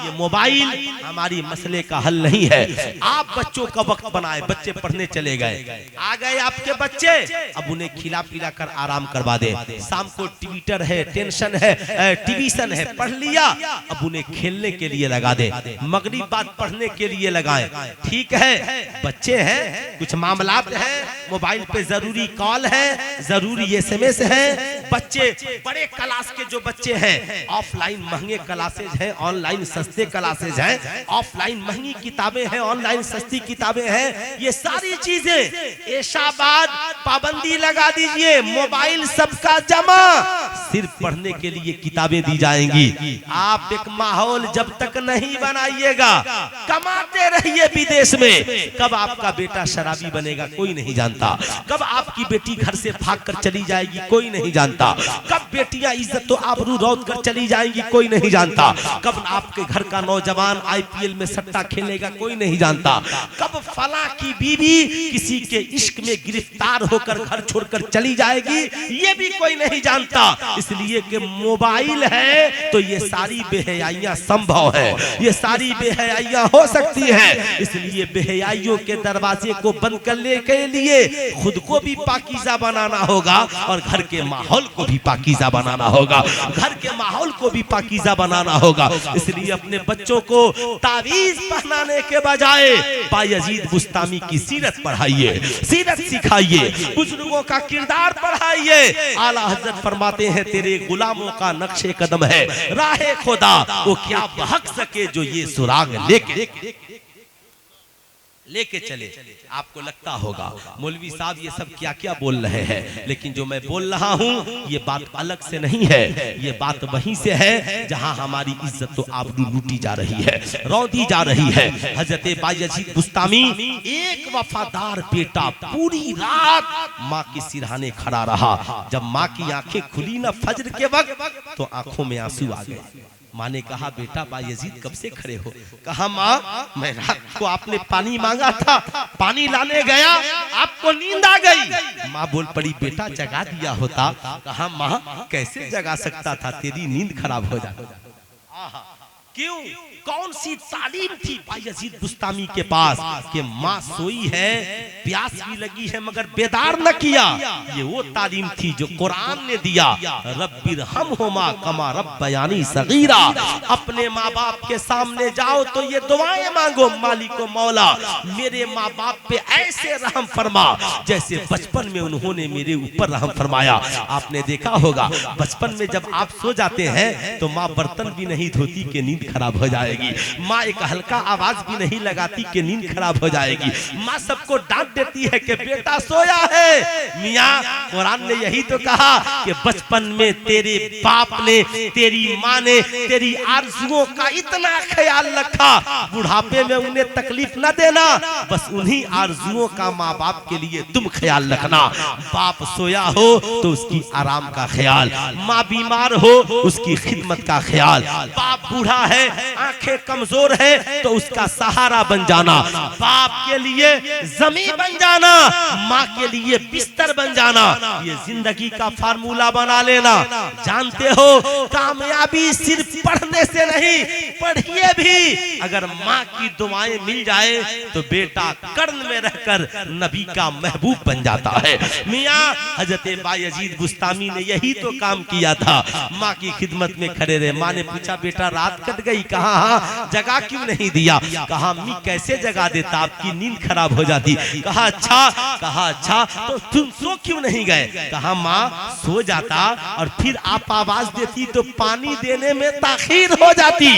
ये मोबाइल हमारी मसले का हल नहीं है। आप बच्चों का वक्त बनाए, बच्चे पढ़ने चले गए, आ गए आपके बच्चे, अब उन्हें खिला पिला कर आराम करवा दे। शाम को ट्विटर है, टेंशन है, टीवीशन है, पढ़ लिया, अब उन्हें खेलने के लिए लगा दे, मगरिब बाद पढ़ने के लिए लगाएं। ठीक है, बच्चे हैं, कुछ मामलात हैं, मोबाइल पे जरूरी कॉल है, जरूरी SMS है। बच्चे बड़े क्लास के जो बच्चे हैं, ऑफलाइन महंगे क्लासेज हैं, ऑनलाइन सस्ते क्लासेज हैं, ऑफलाइन महंगी किताबें हैं, ऑनलाइन सस्ती किताबें हैं। ये सारी चीजें ऐशाबाद पाबंदी लगा दीजिए, मोबाइल सबका जमा, सिर्फ पढ़ने के लिए किताबें दी जाएंगी। आप एक माहौल जब तक नहीं बनाइएगा, कमाते रहिए विदेश में, कब आपका बेटा शराबी बनेगा कोई नहीं जानता, कब आपकी बेटी घर से भागकर चली जाएगी कोई नहीं जानता, कब बेटियां इज्जत तो आबरू रौंद कर चली जाएंगी कोई नहीं जानता, कब आपके घर का नौजवान IPL में सट्टा खेलेगा कोई नहीं जानता, कब फला की बीवी किसी के इश्क में गिरफ्तार होकर घर छोड़कर चली जाएगी ये भी कोई नहीं जानता। इसलिए कि मोबाइल है तो ये सारी बेहयाइयां संभव है, ये सारी बेहयाइयां हो सकती हैं। इसलिए बेहयाइयों के दरवाजे को बंद करने के लिए खुद को भी पाकीज़ा बनाना होगा और घर के माहौल को भी पाकीज़ा बनाना होगा, घर के माहौल को भी पाकीज़ा बनाना होगा। इसलिए अपने बच्चों को तावीज़ पहनाने के बजाय बायजीद बुस्तामी की सीरत पढ़ाइए, सीरत सिखाइए, बुजुर्गों का किरदार पढ़ाइए। आला हजरत फरमाते हैं तेरे गुलामों का नक्शे कदम है राहे खुदा, वो क्या बहक सके जो ये सुराग लेके चले। आपको लगता होगा मौलवी साहब ये सब क्या क्या बोल रहे हैं, लेकिन जो मैं बोल रहा हूँ ये बात अलग से नहीं है, ये बात वहीं से है जहां हमारी इज्जत तो आबरू लूटी जा रही है, रौंदी जा रही है। हजरत बायजीद बुस्तामी एक वफादार बेटा पूरी रात माँ के सिरहाने खड़ा रहा। जब माँ की आंखें खुली ना फजर के वक्त तो आंखों में आंसू आ गए। माँ ने कहा बेटा बायजीद कब से खड़े हो? कहा माँ मैं रात को आपने पानी मांगा था, पानी लाने गया, आपको नींद आ गई। माँ बोल पड़ी बेटा जगा दिया होता। कहा माँ कैसे जगा सकता था, तेरी नींद खराब हो जाती। क्यों? कौन सी तालीम थी बायजीद बुस्तामी के पास कि माँ सोई है, प्यास भी लगी है मगर बेदार न किया। ये वो तालीम थी जो कुरान ने दिया, रब्बिरहमहुमा कमा रब्बयानी सगीरा। अपने माँ बाप के सामने जाओ तो ये दुआएं मांगो, मालिको मौला मेरे माँ बाप पे ऐसे रहम फरमा जैसे बचपन में उन्होंने मेरे ऊपर रहम फरमाया। आपने देखा होगा बचपन में जब आप सो जाते हैं तो माँ बर्तन भी नहीं धोती कि नींद खराब हो जाएगी, माँ एक हल्का आवाज भी नहीं लगाती कि नींद खराब हो जाएगी। माँ सबको डांट देती है कि बेटा सोया है। मियाँ कुरान ने यही तो कहा कि बचपन में तेरे बाप ने, तेरी माँ ने तेरी आरज़ुओं का इतना ख्याल रखा, बुढ़ापे में उन्हें तकलीफ न देना, बस उन्हीं आरज़ुओं का माँ बाप के लिए तुम ख्याल रखना। बाप सोया हो तो उसकी आराम का ख्याल, माँ बीमार हो उसकी खिदमत का ख्याल, बाप बूढ़ा है आंखें कमजोर है तो उसका सहारा बन जाना, बाप के लिए जमीन बन जाना, माँ के लिए बिस्तर बन जाना। ये जिंदगी का फार्मूला बना लेना। जानते हो कामयाबी सिर्फ पढ़ने से नहीं, पढ़िए भी। अगर माँ की दुआएं मिल जाए तो बेटा कर्न में रहकर नबी का महबूब बन जाता है। मियाँ हजरत बायजीद बुस्तामी ने यही तो काम किया था, माँ की खिदमत में खड़े रहे। माँ ने पूछा बेटा रात कट गई? कहा हाँ। जगा क्यों नहीं दिया? कहा अम्मी कैसे जगा देता, आपकी नींद खराब हो जाती। कहा अच्छा तो तुम सो क्यों नहीं गए? कहा माँ सो जाता और फिर आप आवाज देती तो पानी देने में ताखीर हो जाती।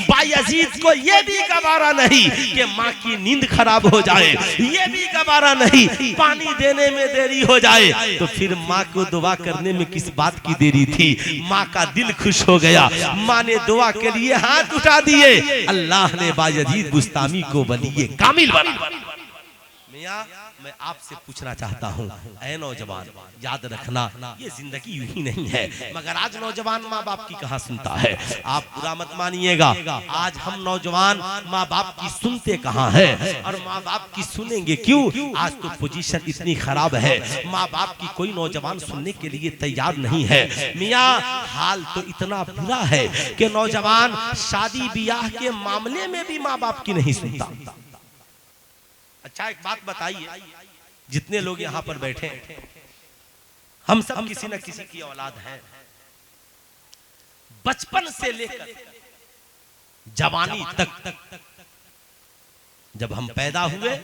बायजीद को ये भी गवारा नहीं कि माँ की नींद खराब हो जाए, ये भी गवारा नहीं पानी देने में देरी हो जाए। तो फिर माँ को दुआ करने में किस बात की देरी थी? माँ का दिल खुश हो गया, माँ ने दुआ के लिए हाथ उठा दिए, अल्लाह ने बायजीद बुस्तामी को वली कामिल बना। मियां मैं आपसे पूछना चाहता हूँ, ऐ नौजवान याद रखना ये जिंदगी यूं ही नहीं है। मगर आज नौजवान माँ बाप की कहाँ सुनता है? आप बुरा मत मानिएगा, आज हम नौजवान माँ बाप की सुनते कहाँ है और माँ बाप की सुनेंगे क्यों? आज तो पोजीशन इतनी खराब है, माँ बाप की कोई नौजवान सुनने के लिए तैयार नहीं है। मियाँ हाल तो इतना बुरा है कि नौजवान शादी ब्याह के मामले में भी माँ बाप की नहीं सुनता। अच्छा एक बात बताइए, जितने लोग यहाँ पर बैठे हैं हम सब किसी न किसी की औलाद हैं। बचपन से लेकर जवानी तक जब हम पैदा हुए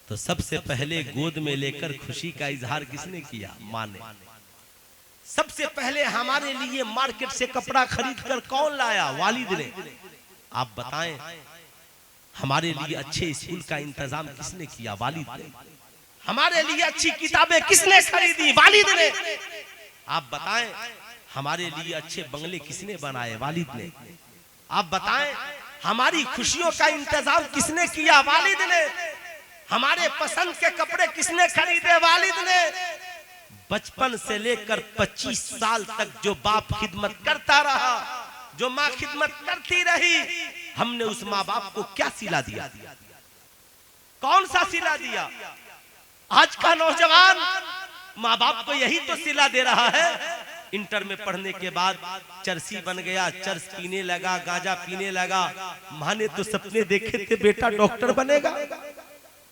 तो सबसे पहले गोद में लेकर खुशी का इजहार किसने किया? माँ ने। सबसे पहले हमारे लिए मार्केट से कपड़ा खरीद कर कौन लाया? वालिद ने। आप बताएं हमारे लिए अच्छे स्कूल का इंतजाम किसने किया? वालिद ने। हमारे लिए अच्छी किताबें किसने खरीदी? वालिद ने। आप बताएं हमारे लिए अच्छे बंगले किसने बनाए? वालिद ने। आप बताएं हमारी खुशियों का इंतजाम किसने किया? वालिद ने। हमारे पसंद के कपड़े किसने खरीदे? वालिद ने। बचपन से लेकर 25 साल तक जो बाप खिदमत करता रहा, जो माँ खिदमत करती रही, हमने उस माँ बाप को क्या सिला दिया? कौन सा सिला दिया? आज का नौजवान माँ बाप को यही तो सिला दे रहा है। इंटर में पढ़ने के बाद चरसी बन गया, चरस पीने लगा, गांजा पीने लगा। माँ ने तो सपने देखे थे बेटा डॉक्टर बनेगा,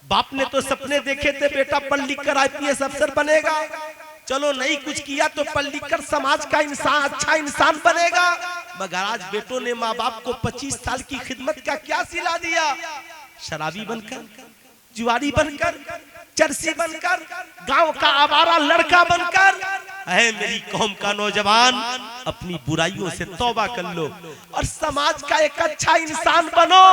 बाप ने तो सपने देखे थे बेटा पढ़ लिख कर IPS अफसर बनेगा। चलो नहीं कुछ किया तो पढ़ लिख कर समाज का इंसान अच्छा इंसान बनेगा। मगर आज बेटों ने माँ बाप को 25 साल की खिदमत का क्या सिला दिया? शराबी बनकर, जुआरी बनकर, चरसी बनकर, गांव का आवारा लड़का बनकर। है मेरी कौम का नौजवान, अपनी बुराइयों से तौबा कर लो और समाज का एक अच्छा इंसान बनो,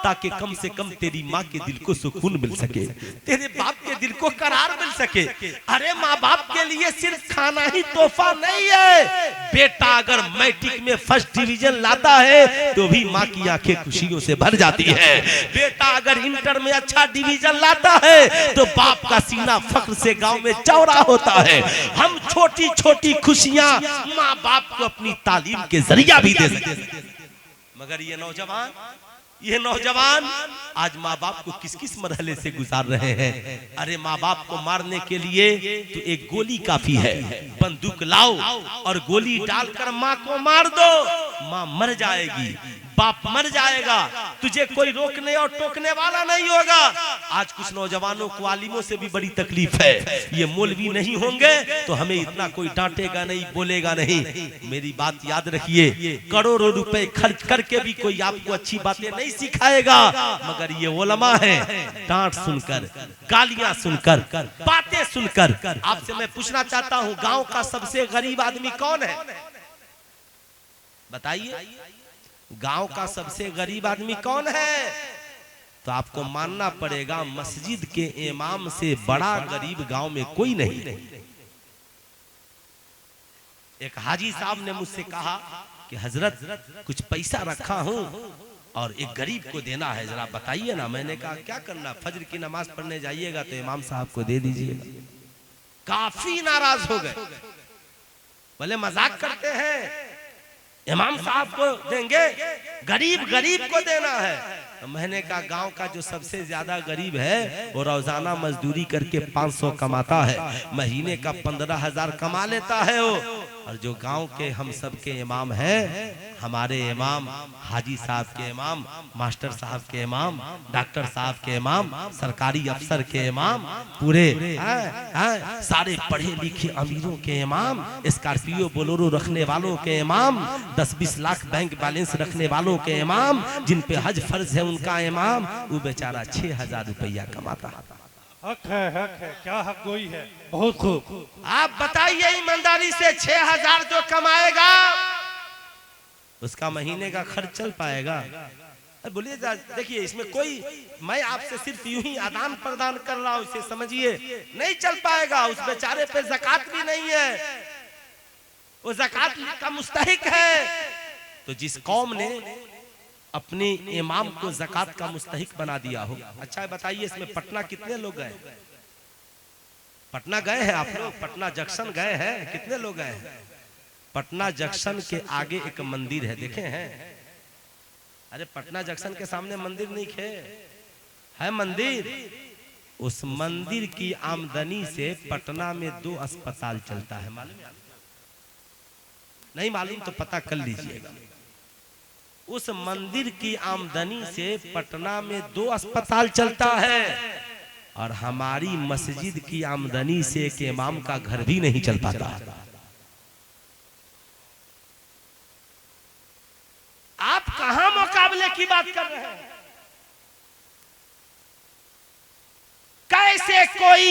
ताकि कम से कम तेरी माँ के दिल को सुकून मिल सके, तेरे बाप के दिल को करार मिल सके। अरे माँ बाप के लिए सिर्फ खाना ही तोहफा नहीं है। बेटा अगर मैट्रिक में फर्स्ट डिवीजन लाता है तो भी माँ की आंखें खुशियों से भर जाती है। बेटा अगर इंटर में अच्छा डिवीजन लाता है तो बाप का सीना फख्र से गांव में चौड़ा होता है। हम छोटी छोटी खुशियां माँ बाप को अपनी तालीम के जरिया भी दे सकते हैं। मगर ये नौजवान आज माँ बाप को किस किस मरहले से गुजार रहे हैं। अरे माँ बाप को मारने के लिए तो एक गोली काफी है, बंदूक लाओ और गोली डालकर माँ को मार दो, माँ मर जाएगी, बाप मर जाएगा, तुझे कोई रोकने और टोकने वाला नहीं होगा। आज कुछ नौजवानों को आलिमों से भी बड़ी तकलीफ है। ये मौलवी नहीं होंगे तो हमें इतना कोई डांटेगा नहीं, बोलेगा नहीं। मेरी बात याद रखिए, करोड़ों रुपए खर्च करके भी कोई आपको अच्छी बातें नहीं सिखाएगा। मगर ये उलमा है, डांट सुनकर, गालियां सुनकर, बातें सुनकर। आपसे मैं पूछना चाहता हूँ, गांव का सबसे गरीब आदमी कौन है? बताइए, गांव का सबसे गरीब आदमी कौन है? तो आपको मानना पड़ेगा मस्जिद के इमाम से बड़ा गरीब गांव में कोई नहीं। एक हाजी साहब ने मुझसे कहा कि हजरत कुछ पैसा रखा हूं और एक गरीब को देना है, जरा बताइए ना। मैंने कहा क्या करना? फजर की नमाज पढ़ने जाइएगा तो इमाम साहब को दे दीजिएगा। काफी नाराज हो गए, बोले मजाक करते हैं, इमाम साहब को देंगे, गरीब को देना है। तो मैंने कहा गांव का जो सबसे ज्यादा गरीब है वो रोजाना मजदूरी करके 500 कमाता है, महीने का 15,000 कमा लेता है वो। और जो गांव के हम सब के इमाम हैं, हमारे इमाम, हाजी साहब के इमाम, मास्टर साहब के इमाम, डॉक्टर साहब के इमाम, सरकारी अफसर के इमाम, पूरे सारे पढ़े लिखे अमीरों के इमाम, स्कॉर्पियो बोलेरो रखने वालों के इमाम, 10-20 लाख बैंक बैलेंस रखने वालों के इमाम, जिन पे हज फर्ज है उनका इमाम, वो बेचारा 6,000 रुपया कमाता है। हक है, क्या हक गोई है। बहुत खूब। आप बताइए, ईमानदारी से 6,000 जो कमाएगा उसका महीने का खर्च चल पाएगा? बोलिए, देखिए इसमें कोई, मैं आपसे सिर्फ यूं ही आदान प्रदान कर रहा हूं, इसे समझिए, नहीं चल पाएगा। उस बेचारे पे ज़कात भी नहीं है, वो ज़कात का मुस्तहिक है। तो जिस कौम ने अपने इमाम को ज़कात का मुस्तहिक बना दिया हो, अच्छा बताइए इसमें पटना कितने लोग गए? पटना गए हैं आप लोग? पटना जंक्शन गए हैं? कितने लोग गए हैं? पटना जंक्शन के आगे एक मंदिर है, देखे हैं? अरे पटना जंक्शन के सामने मंदिर नहीं है मंदिर। उस मंदिर की आमदनी से पटना में 2 अस्पताल चलता है, मालूम है? नहीं मालूम तो पता कर लीजिएगा। उस मंदिर की आमदनी से पटना में 2 अस्पताल चलता है, और हमारी मस्जिद की आमदनी से एक इमाम का घर भी नहीं चल पाता। आप कहां मुकाबले की बात कर रहे हैं? कैसे कोई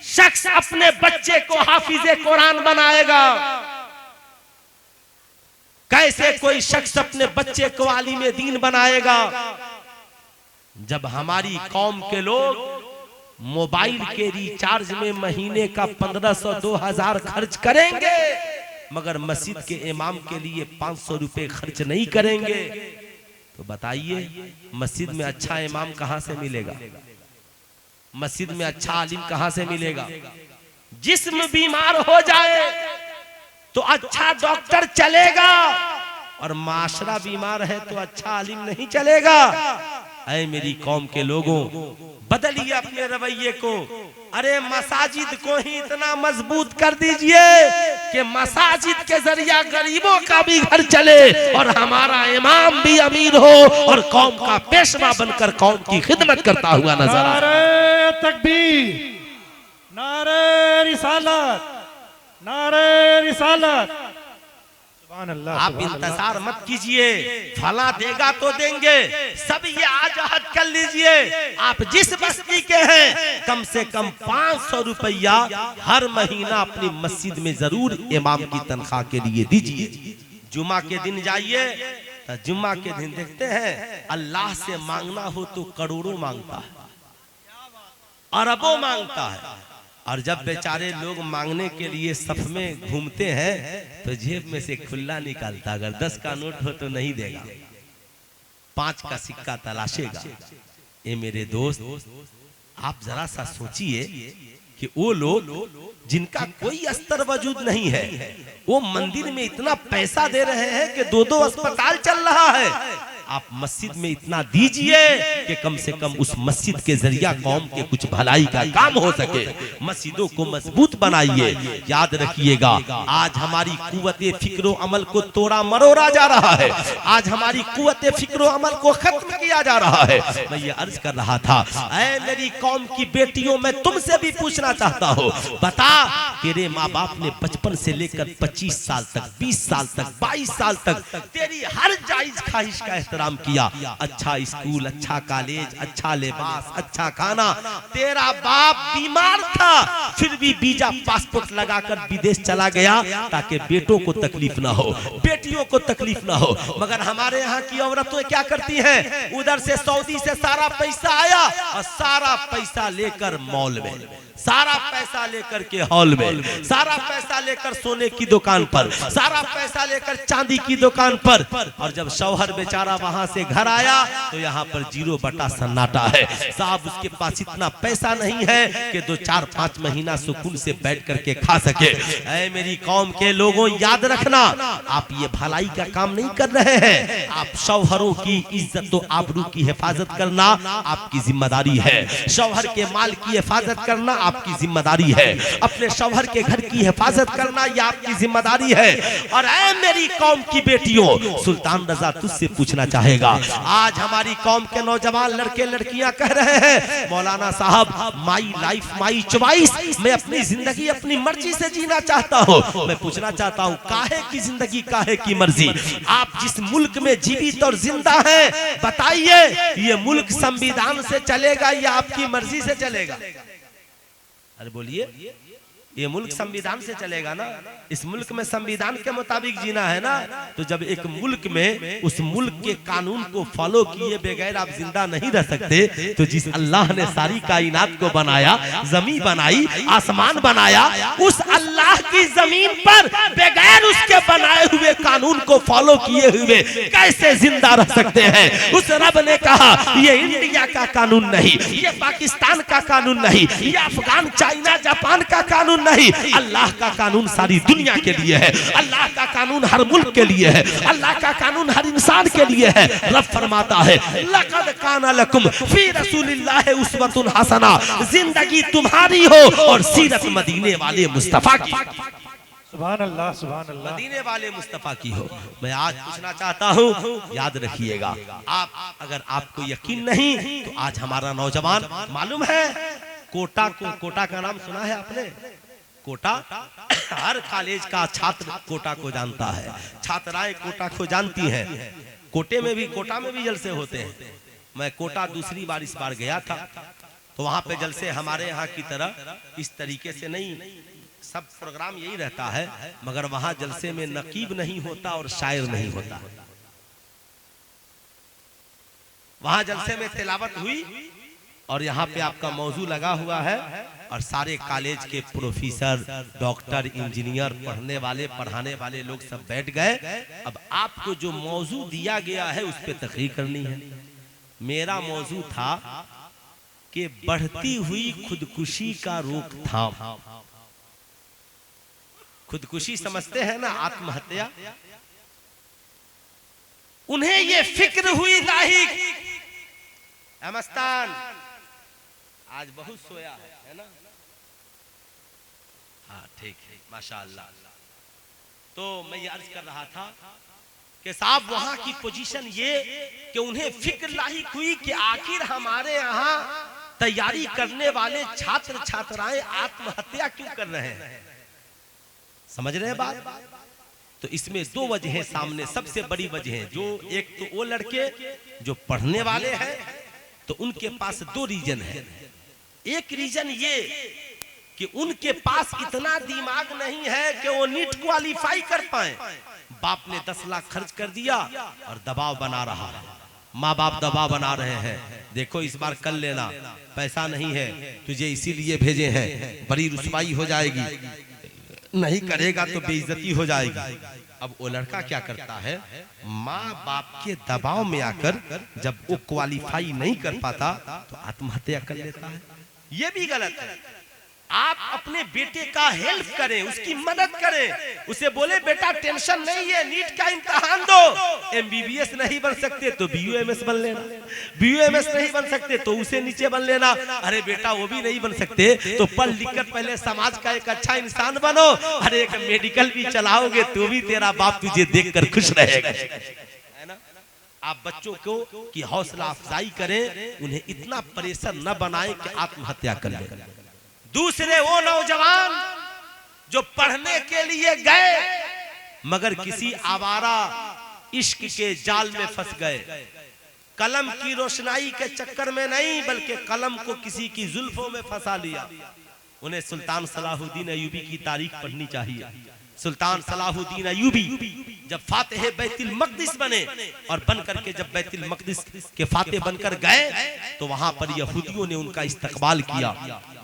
शख्स अपने बच्चे को हाफिजे कुरान बनाएगा? कैसे कोई शख्स अपने बच्चे को आलिम दीन बनाएगा? जब हमारी कौम के लोग मोबाइल के रिचार्ज में महीने का 1500-2000 खर्च करेंगे, मगर मस्जिद के इमाम के लिए 500 रुपए खर्च नहीं करेंगे, तो बताइए मस्जिद में अच्छा इमाम कहां से मिलेगा? मस्जिद में अच्छा आलिम कहां से मिलेगा? जिस्म बीमार हो जाए तो अच्छा डॉक्टर चलेगा, और माशरा बीमार है तो अच्छा आलिम नहीं चलेगा। ऐ मेरी कौम के लोगों, बदलिए अपने रवैये को। अरे मसाजिद को ही इतना मजबूत कर दीजिए कि मसाजिद के जरिया गरीबों का भी घर चले, और हमारा इमाम भी अमीर हो, और कौम का पेशवा बनकर कौम की खिदमत करता हुआ नजर आए। तकबीर, नारे रिसालत, नारे रिसालत। सुभान अल्लाह। आप इंतजार मत कीजिए, फला देगा तो देंगे, सब ये आज अहद कर लीजिए। आप जिस बस्ती के हैं कम से कम 500 रुपया हर महीना अपनी मस्जिद में जरूर इमाम की तनख्वाह के लिए दीजिए। जुमा के दिन जाइए तो जुम्मा के दिन देखते हैं अल्लाह से मांगना हो तो करोड़ों मांगता है, अरबों मांगता है। और जब बेचारे लोग मांगने के लिए सफ में घूमते हैं तो जेब में से खुला निकालता, अगर 10 का नोट हो तो नहीं देगा, 5 का सिक्का तलाशेगा। ये मेरे दोस्त, आप जरा सा सोचिए कि वो लोग जिनका कोई अस्तर वजूद नहीं है, वो मंदिर में इतना पैसा दे रहे हैं कि 2-2 अस्पताल चल रहा है। आप मस्जिद में इतना दीजिए कि कम से कम उस मस्जिद के जरिया कौम के कुछ भलाई का काम हो सके। मस्जिदों को मजबूत बनाइए। याद रखिएगा, आज हमारी कुव्वते फिक्रो अमल को तोड़ा मरोड़ा जा रहा है, आज हमारी कुव्वते फिक्रो अमल को खत्म किया जा रहा है। मैं ये अर्ज कर रहा था, ऐ मेरी कौम की बेटियों, मैं तुमसे भी पूछना चाहता हूँ, बता तेरे माँ बाप ने बचपन से लेकर 25 साल तक, 20 साल तक, 22 साल तक तेरी हर जायज ख्वाहिश का एहतराम किया। अच्छा स्कूल, अच्छा कॉलेज, अच्छा लिबास, अच्छा खाना। तेरा बाप बीमार था फिर भी वीजा पासपोर्ट लगाकर विदेश चला गया ताकि बेटों को तकलीफ ना हो, बेटियों को तकलीफ ना हो। मगर हमारे यहाँ की औरतें क्या करती हैं, उधर से सऊदी से सारा पैसा आया और सारा पैसा लेकर मॉल में, सारा पैसा लेकर के हॉल में, सारा पैसा लेकर सोने की दुकान पर, सारा पैसा लेकर चांदी की दुकान पर। और जब शौहर बेचारा वहां से घर आया तो यहाँ पर 0 सन्नाटा है। साहब उसके पास इतना पैसा नहीं है कि 2-4-5 महीना सुकून से बैठ करके खा सके। ऐ मेरी कौम के लोगों, याद रखना, आप ये भलाई का काम नहीं कर रहे हैं। आप शौहरों की इज्जत तो आबरू की हिफाजत करना आपकी जिम्मेदारी है, शौहर के माल की हिफाजत करना आपकी जिम्मेदारी है, अपने शौहर के घर की हिफाजत करना यह आपकी जिम्मेदारी है। और ऐ मेरी कौम की बेटियों, सुल्तान रजा तुझसे पूछना चाहेगा, आज हमारी कौम के नौजवान लड़के लड़कियां कह रहे हैं, मौलाना साहब माई लाइफ माई चॉइस, मैं अपनी जिंदगी अपनी मर्जी से जीना चाहता हूँ। मैं पूछना चाहता हूँ, काहे की जिंदगी, काहे की मर्जी? आप जिस मुल्क में जीवित और जिंदा हैं, बताइए ये मुल्क संविधान से चलेगा या आपकी मर्जी से चलेगा? अरे बोलिए, ये मुल्क संविधान से चलेगा ना? इस मुल्क में संविधान के मुताबिक जीना है ना? तो जब एक मुल्क में उस मुल्क के कानून को फॉलो किए बगैर आप जिंदा नहीं रह सकते, तो जिस अल्लाह ने सारी कायनात को बनाया, जमीन बनाई, आसमान बनाया, उस अल्लाह की जमीन पर बगैर उसके बनाए हुए कानून को फॉलो किए हुए कैसे जिंदा रह सकते हैं? उस रब ने कहा, ये इंडिया का कानून नहीं, ये पाकिस्तान का कानून नहीं, ये अफगान, चाइना, जापान का कानून नहीं, अल्लाह का कानून सारी दुनिया के लिए है, अल्लाह का कानून हर मुल्क के लिए है, अल्लाह का कानून हर इंसान के लिए है। रब फरमाता है, लक़द काना लकुम फी रसूलिल्लाहि उस्वतुन हसना, जिंदगी तुम्हारी हो और सीरत मदीने वाले मुस्तफा की, सुभान अल्लाह, सुभान अल्लाह, मदीने वाले मुस्तफा की हो। मैं आज पूछना चाहता हूँ, याद रखिएगा, आप अगर आपको यकीन नहीं तो आज हमारा नौजवान, मालूम है कोटा को, कोटा का नाम सुना है आपने? कोटा, हर कॉलेज का छात्र कोटा को जानता है, छात्राएं कोटा को जानती हैं। कोटा में भी जलसे होते हैं। मैं कोटा दूसरी बार इस बार गया था, तो वहां पे जलसे हमारे यहाँ की तरह इस तरीके से नहीं, सब प्रोग्राम यही रहता है, मगर वहां जलसे में नकीब नहीं होता और शायर नहीं होता। वहां जलसे में तिलावत हुई और यहाँ पे आपका मौजू लगा हुआ है और सारे कॉलेज के प्रोफेसर, डॉक्टर, इंजीनियर, पढ़ने वाले, पढ़ाने वाले लोग सब बैठ गए। अब आपको जो मौजू दिया गया है उस पर तकरीर करनी है। मेरा मौजू था कि बढ़ती हुई खुदकुशी का रोकथाम। खुदकुशी समझते हैं ना, आत्महत्या। उन्हें ये फिक्र हुई लाहिक, मस्तान आज बहुत सोया है ना? हाँ ठीक है, माशाअल्लाह। तो मैं ये अर्ज कर रहा था कि साहब वहां की पोजीशन ये कि उन्हें फिक्र लाहिक हुई कि आखिर हमारे यहाँ तैयारी करने वाले छात्र छात्राएं आत्महत्या क्यों कर रहे हैं? समझ रहे हैं बात? तो इसमें दो वजह सामने, सबसे बड़ी वजह है जो एक तो वो लड़के जो पढ़ने वाले हैं तो उनके पास दो रीजन है। एक रीजन ये कि उनके पास इतना दिमाग नहीं है कि वो नीट क्वालिफाई कर पाए। बाप ने 10 लाख खर्च कर दिया और दबाव बना रहा है, माँ बाप दबाव बना रहे हैं, देखो इस बार कर लेना, पैसा नहीं है तुझे इसीलिए भेजे हैं, बड़ी रुसवाई हो जाएगी, नहीं करेगा तो बेइज्जती हो जाएगी। अब वो लड़का क्या करता है, माँ बाप के दबाव में आकर जब वो क्वालिफाई नहीं कर पाता तो आत्महत्या कर लेता है। ये भी गलत है। आप अपने बेटे का हेल्प करें, उसकी मदद करें, उसे बोले बेटा टेंशन नहीं है, नीट का इम्तिहान दो, एमबीबीएस नहीं बन सकते तो बीयूएमएस बन लेना, बीयूएमएस नहीं बन सकते तो उसे नीचे बन लेना, अरे बेटा वो भी नहीं बन सकते तो पढ़ लिख कर पहले समाज का एक अच्छा इंसान बनो, अरे एक मेडिकल भी चलाओगे तो भी तेरा बाप तुझे देखकर खुश रहेगा। है ना? आप बच्चों को की हौसला अफजाई करें, उन्हें इतना प्रेशर न बनाए कि आत्महत्या कर ले। दूसरे वो नौजवान जो पढ़ने के लिए गए मगर किसी आवारा इश्क के जाल में फंस गए, कलम की रोशनाई के चक्कर में नहीं बल्कि कलम को किसी की जुल्फों में फंसा लिया। उन्हें सुल्तान सलाहुद्दीन अय्यूबी की तारीख पढ़नी चाहिए। सुल्तान सलाहुद्दीन अय्यूबी जब फातेह बैतुल मक़दिस बने और बनकर के जब बैतुल मक़दिस के फातेह बनकर गए तो वहां पर यहूदियों ने उनका इस्तकबाल किया,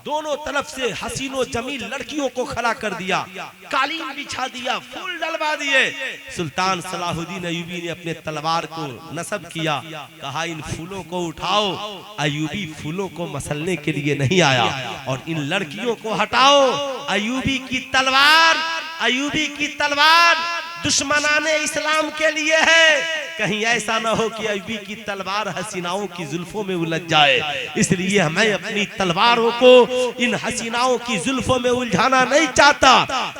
दोनों तरफ से हसीनो जमील लड़कियों को खड़ा कर दिया, कालीन बिछा दिया, फूल डलवा दिए। सुल्तान सलाहुद्दीन अय्यूबी ने अपने तलवार को नस्ब किया, कहा इन फूलों को उठाओ, अय्यूबी फूलों को मसलने के लिए नहीं आया, और इन लड़कियों को हटाओ, अय्यूबी की तलवार, अय्यूबी की तलवार दुश्मनाने इस्लाम के लिए है, कहीं ऐसा ना हो कि अय्यूबी की तलवार हसीनाओं की जुल्फों में उलझ जाए, इसलिए हमें अपनी तलवारों को इन हसीनाओं की जुल्फों में उलझाना नहीं चाहता।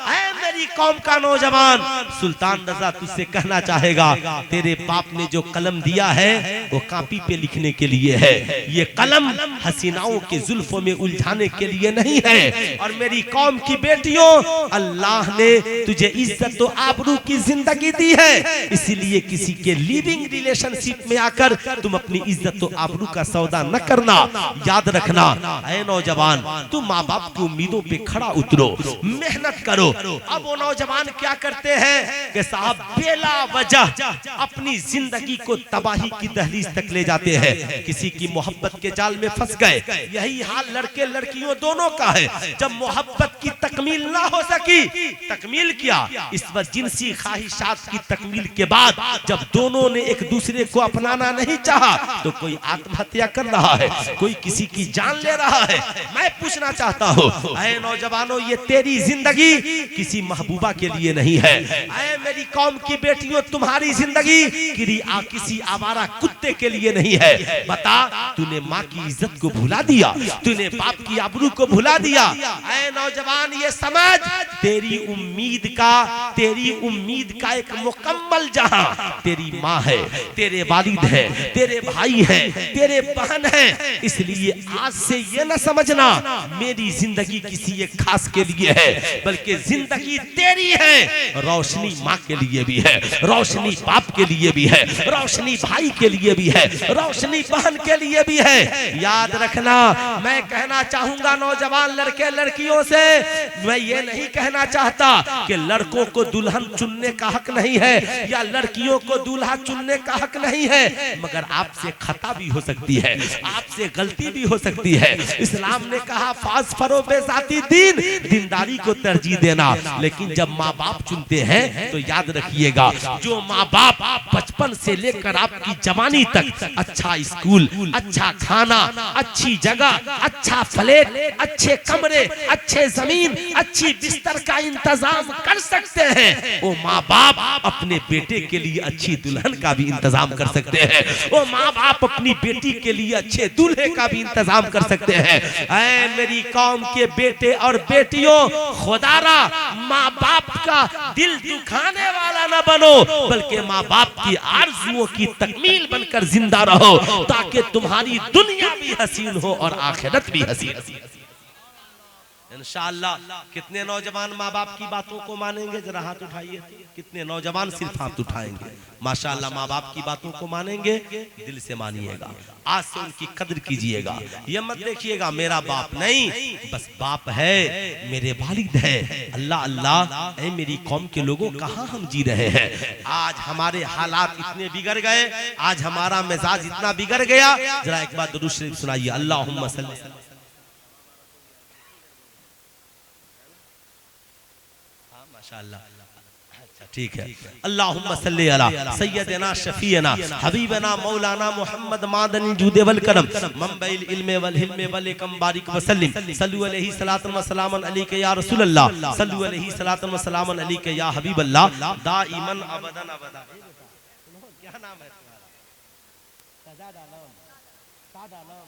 ऐ मेरी कौम का नौजवान, सुल्तान रजा तुझसे कहना चाहेगा, तेरे बाप ने जो कलम दिया है वो कॉपी पे लिखने के लिए है, ये कलम हसीनाओं के जुल्फों में उलझाने के लिए नहीं है। और मेरी कौम की बेटियों, अल्लाह ने तुझे इज्जत तो आबरू की जिंदगी दी है, इसीलिए किसी के लिविंग रिलेशनशिप में आकर तुम अपनी इज्जत तो आबरू का सौदा न करना। याद रखना ऐ नौजवान, तुम माँ बाप की उम्मीदों पे खड़ा उतरो, मेहनत करो। अब वो नौजवान क्या करते हैं कि साहब बेला वजह अपनी जिंदगी को तबाही की दहलीज तक ले जाते हैं, किसी की मोहब्बत के जाल में फंस गए। यही हाल लड़के लड़कियों दोनों का है। जब मोहब्बत की तकमील ना हो सकी, तकमील क्या, इस वक्त जिनसी ख्वाहिशात की तकमील के बाद जब दोनों ने एक दूसरे को अपनाना नहीं चाहा तो कोई आत्महत्या कर रहा है, कोई किसी की जान ले रहा है। मैं पूछना चाहता हूँ ऐ नौजवानों, ये तेरी जिंदगी किसी महबूबा के लिए नहीं है। ऐ मेरी कौम की बेटियों, तुम्हारी जिंदगी किसी आवारा कुत्ते के लिए नहीं है। बता, तूने माँ की इज्जत को भुला दिया, तूने बाप की आबरू को भुला दिया। ऐ नौजवान ये समझ, तेरी उम्मीद का एक मुकम्मल जहां तेरी माँ है, तेरे वालिद है, तेरे भाई है, तेरे बहन है। इसलिए आज से ये न समझना मेरी जिंदगी किसी एक खास के लिए है, बल्कि जिंदगी तेरी है। रोशनी माँ के लिए भी है, रोशनी बाप के लिए भी है, रोशनी भाई के लिए भी है, रोशनी बहन के लिए भी है। याद रखना, मैं कहना चाहूंगा नौजवान लड़के लड़कियों से, मैं ये नहीं कहना चाहता कि लड़कों को दुल्हन चुनने का हक नहीं है या लड़कियों को दूल्हा चुनने का हक नहीं है, मगर आपसे खता भी हो सकती है, आपसे गलती भी हो सकती है। इस्लाम ने कहा फासफरो बेजाती दीन, दीनदारी को तरजीह देना। लेकिन जब माँ बाप चुनते हैं तो याद रखिएगा, जो माँ बाप बचपन से लेकर आपकी जवानी तक अच्छा स्कूल, अच्छा खाना, अच्छी जगह, अच्छा फ्लैट, अच्छे कमरे, अच्छे जमीन, अच्छी बिस्तर का इंतजाम कर सकते हैं, वो माँ बाप अपने बेटे के लिए अच्छी दुल्हन का भी इंतजाम कर सकते हैं, वो माँ बाप अपनी बेटी के लिए अच्छे दूल्हे का भी इंतजाम कर सकते हैं। ऐ मेरी कौम के बेटे और बेटियों, खुदारा माँ बाप का दिल दुखाने वाला न बनो, बल्कि माँ बाप की आरज़ुओं की तकमील बनकर जिंदा रहो, ताकि तुम्हारी दुनिया भी हसीन हो और आखिरत भी हसीन। इंशाअल्लाह कितने नौजवान माँ बाप की बातों को मानेंगे, जरा हाथ उठाइए। कितने नौजवान सिर्फ हाथ उठाएंगे? माशाअल्लाह माँ बाप की बातों को मानेंगे, दिल से मानिएगा, आज से उनकी कद्र कीजिएगा। ये मत देखिएगा मेरा बाप नहीं, बस बाप है, मेरे वालिद है। अल्लाह अल्लाह, ऐ मेरी कौम के लोगों, कहाँ हम जी रहे हैं? आज हमारे हालात इतने बिगड़ गए, आज हमारा मिजाज इतना बिगड़ गया। जरा एक बार दुरूद शरीफ सुनाइए, अल्लाहुम्मा सल्ली। माशाअल्लाह, अच्छा ठीक है। अल्लाहुम्मा सल्ली अला सय्यदना शफीना हबीबना मौलाना मुहम्मद मादनी जूदे वल करम मंबइल इल्म वल हिल्म वल कम बारिक वसल्लिम सल्लु अलैहि सलातन व सलामन अलैका या रसूल अल्लाह सल्लु अलैहि सलातन व सलामन अलैका या हबीब अल्लाह दाइमन अबदन अबदा। क्या नाम है तुम्हारा? सजादा नाम, सादा नाम।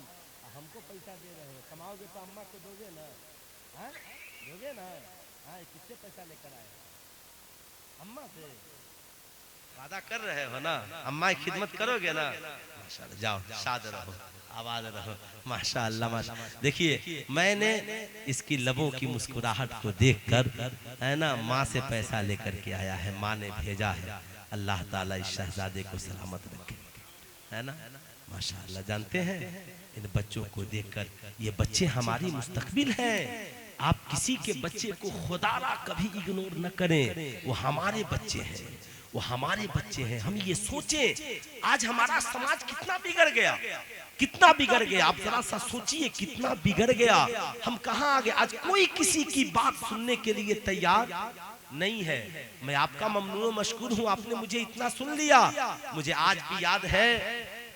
हमको पैसा दे रहे हो, कमाओगे तो अम्मा को दोगे ना? हाँ दोगे ना? हाँ किससे पैसा लेकर आए? अम्मा से वादा कर रहे हो ना, अम्मा की खिदमत करोगे ना? माशाअल्लाह, जाओ शाद रहो, आबाद रहो। माशाअल्लाह माशाअल्लाह। देखिए मैंने इसकी लबों की मुस्कुराहट को देखकर, है ना, माँ से पैसा लेकर के आया है, माँ ने भेजा है। अल्लाह ताला इस शहजादे को सलामत रखे, है ना। माशाअल्लाह। जानते हैं इन बच्चों को देखकर, ये बच्चे हमारी मुस्तकबिल हैं। आप किसी के बच्चे को खुदारा कभी इग्नोर न करें, वो हमारे बच्चे हैं, वो हमारे बच्चे हैं। हम ये सोचें, आज हमारा समाज कितना बिगड़ गया, कितना बिगड़ गया। आप जरा सा सोचिए कितना बिगड़ गया, हम कहाँ आ गए। आज कोई किसी की बात सुनने के लिए तैयार नहीं है। मैं आपका ममनून मशकूर हूँ, आपने मुझे इतना सुन लिया। मुझे आज भी याद है,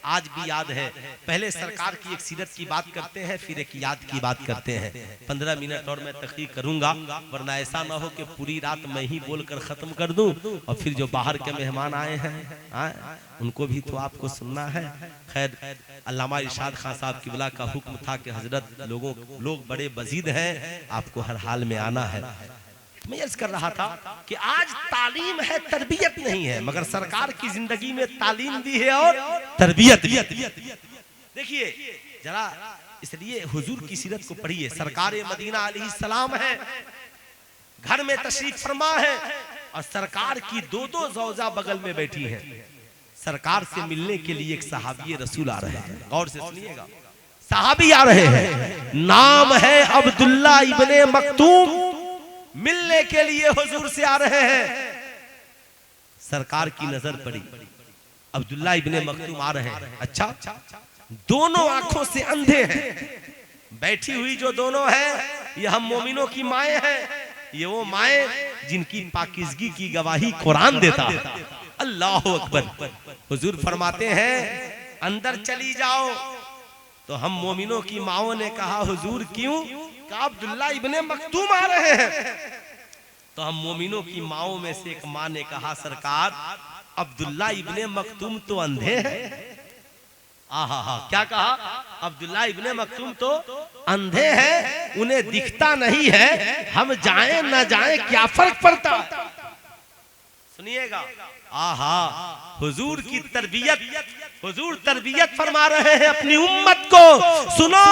आज भी याद है। पहले सरकार की एक सीरत की बात करते हैं, फिर एक याद की बात करते हैं। 15 मिनट और मैं तहकीक करूंगा, वरना ऐसा ना हो कि पूरी रात मैं ही बोलकर खत्म कर दूं और फिर जो बाहर के मेहमान आए हैं उनको भी तो आपको सुनना है। खैर, अल्लामा इरशाद खान साहब किबला का हुक्म था कि हजरत लोग बड़े बजीद हैं, आपको हर हाल में आना है। मैं अर्ज कर रहा था कि आज तालीम है, तरबियत नहीं है, मगर सरकार की जिंदगी में तालीम भी है और तरबियत भी। देखिए जरा, इसलिए हुजूर की सीरत को पढ़िए। सरकार मदीना अलैहिस्सलाम है, घर में तशरीफ फरमा है और सरकार की दो ज़ौजा बगल में बैठी हैं। सरकार से मिलने के लिए एक सहाबी रसूल आ रहे हैं, गौर से सुनिएगा। सहाबी आ रहे हैं, नाम है अब्दुल्ला इब्ने मक्तूम, मिलने के लिए हुजूर से आ रहे हैं। सरकार की नजर पड़ी, अब्दुल्ला इब्ने मक्तूम आ रहे हैं। अच्छा, दोनों आंखों से अंधे हैं। बैठी हुई जो दोनों है, ये हम मोमिनों की माएँ हैं, ये वो माएँ जिनकी पाकीज़गी की गवाही कुरान देता है। अल्लाह अकबर। हुजूर फरमाते हैं अंदर चली जाओ। तो हम मोमिनों की माओं ने कहा हुजूर क्यों? कहा अब्दुल्ला इब्ने मक्तूम आ रहे हैं। तो हम मोमिनों की माओं में से एक माँ ने कहा सरकार, अब्दुल्ला इब्ने मक्तूम तो अंधे हैं। आहा, क्या कहा? अब्दुल्ला इब्ने मक्तूम तो अंधे हैं, उन्हें दिखता नहीं है, हम जाएं न जाएं क्या फर्क पड़ता। सुनिएगा, आहा, हुजूर की तरबियत, हुजूर तरबियत फरमा रहे हैं अपनी उम्मत को। सुनो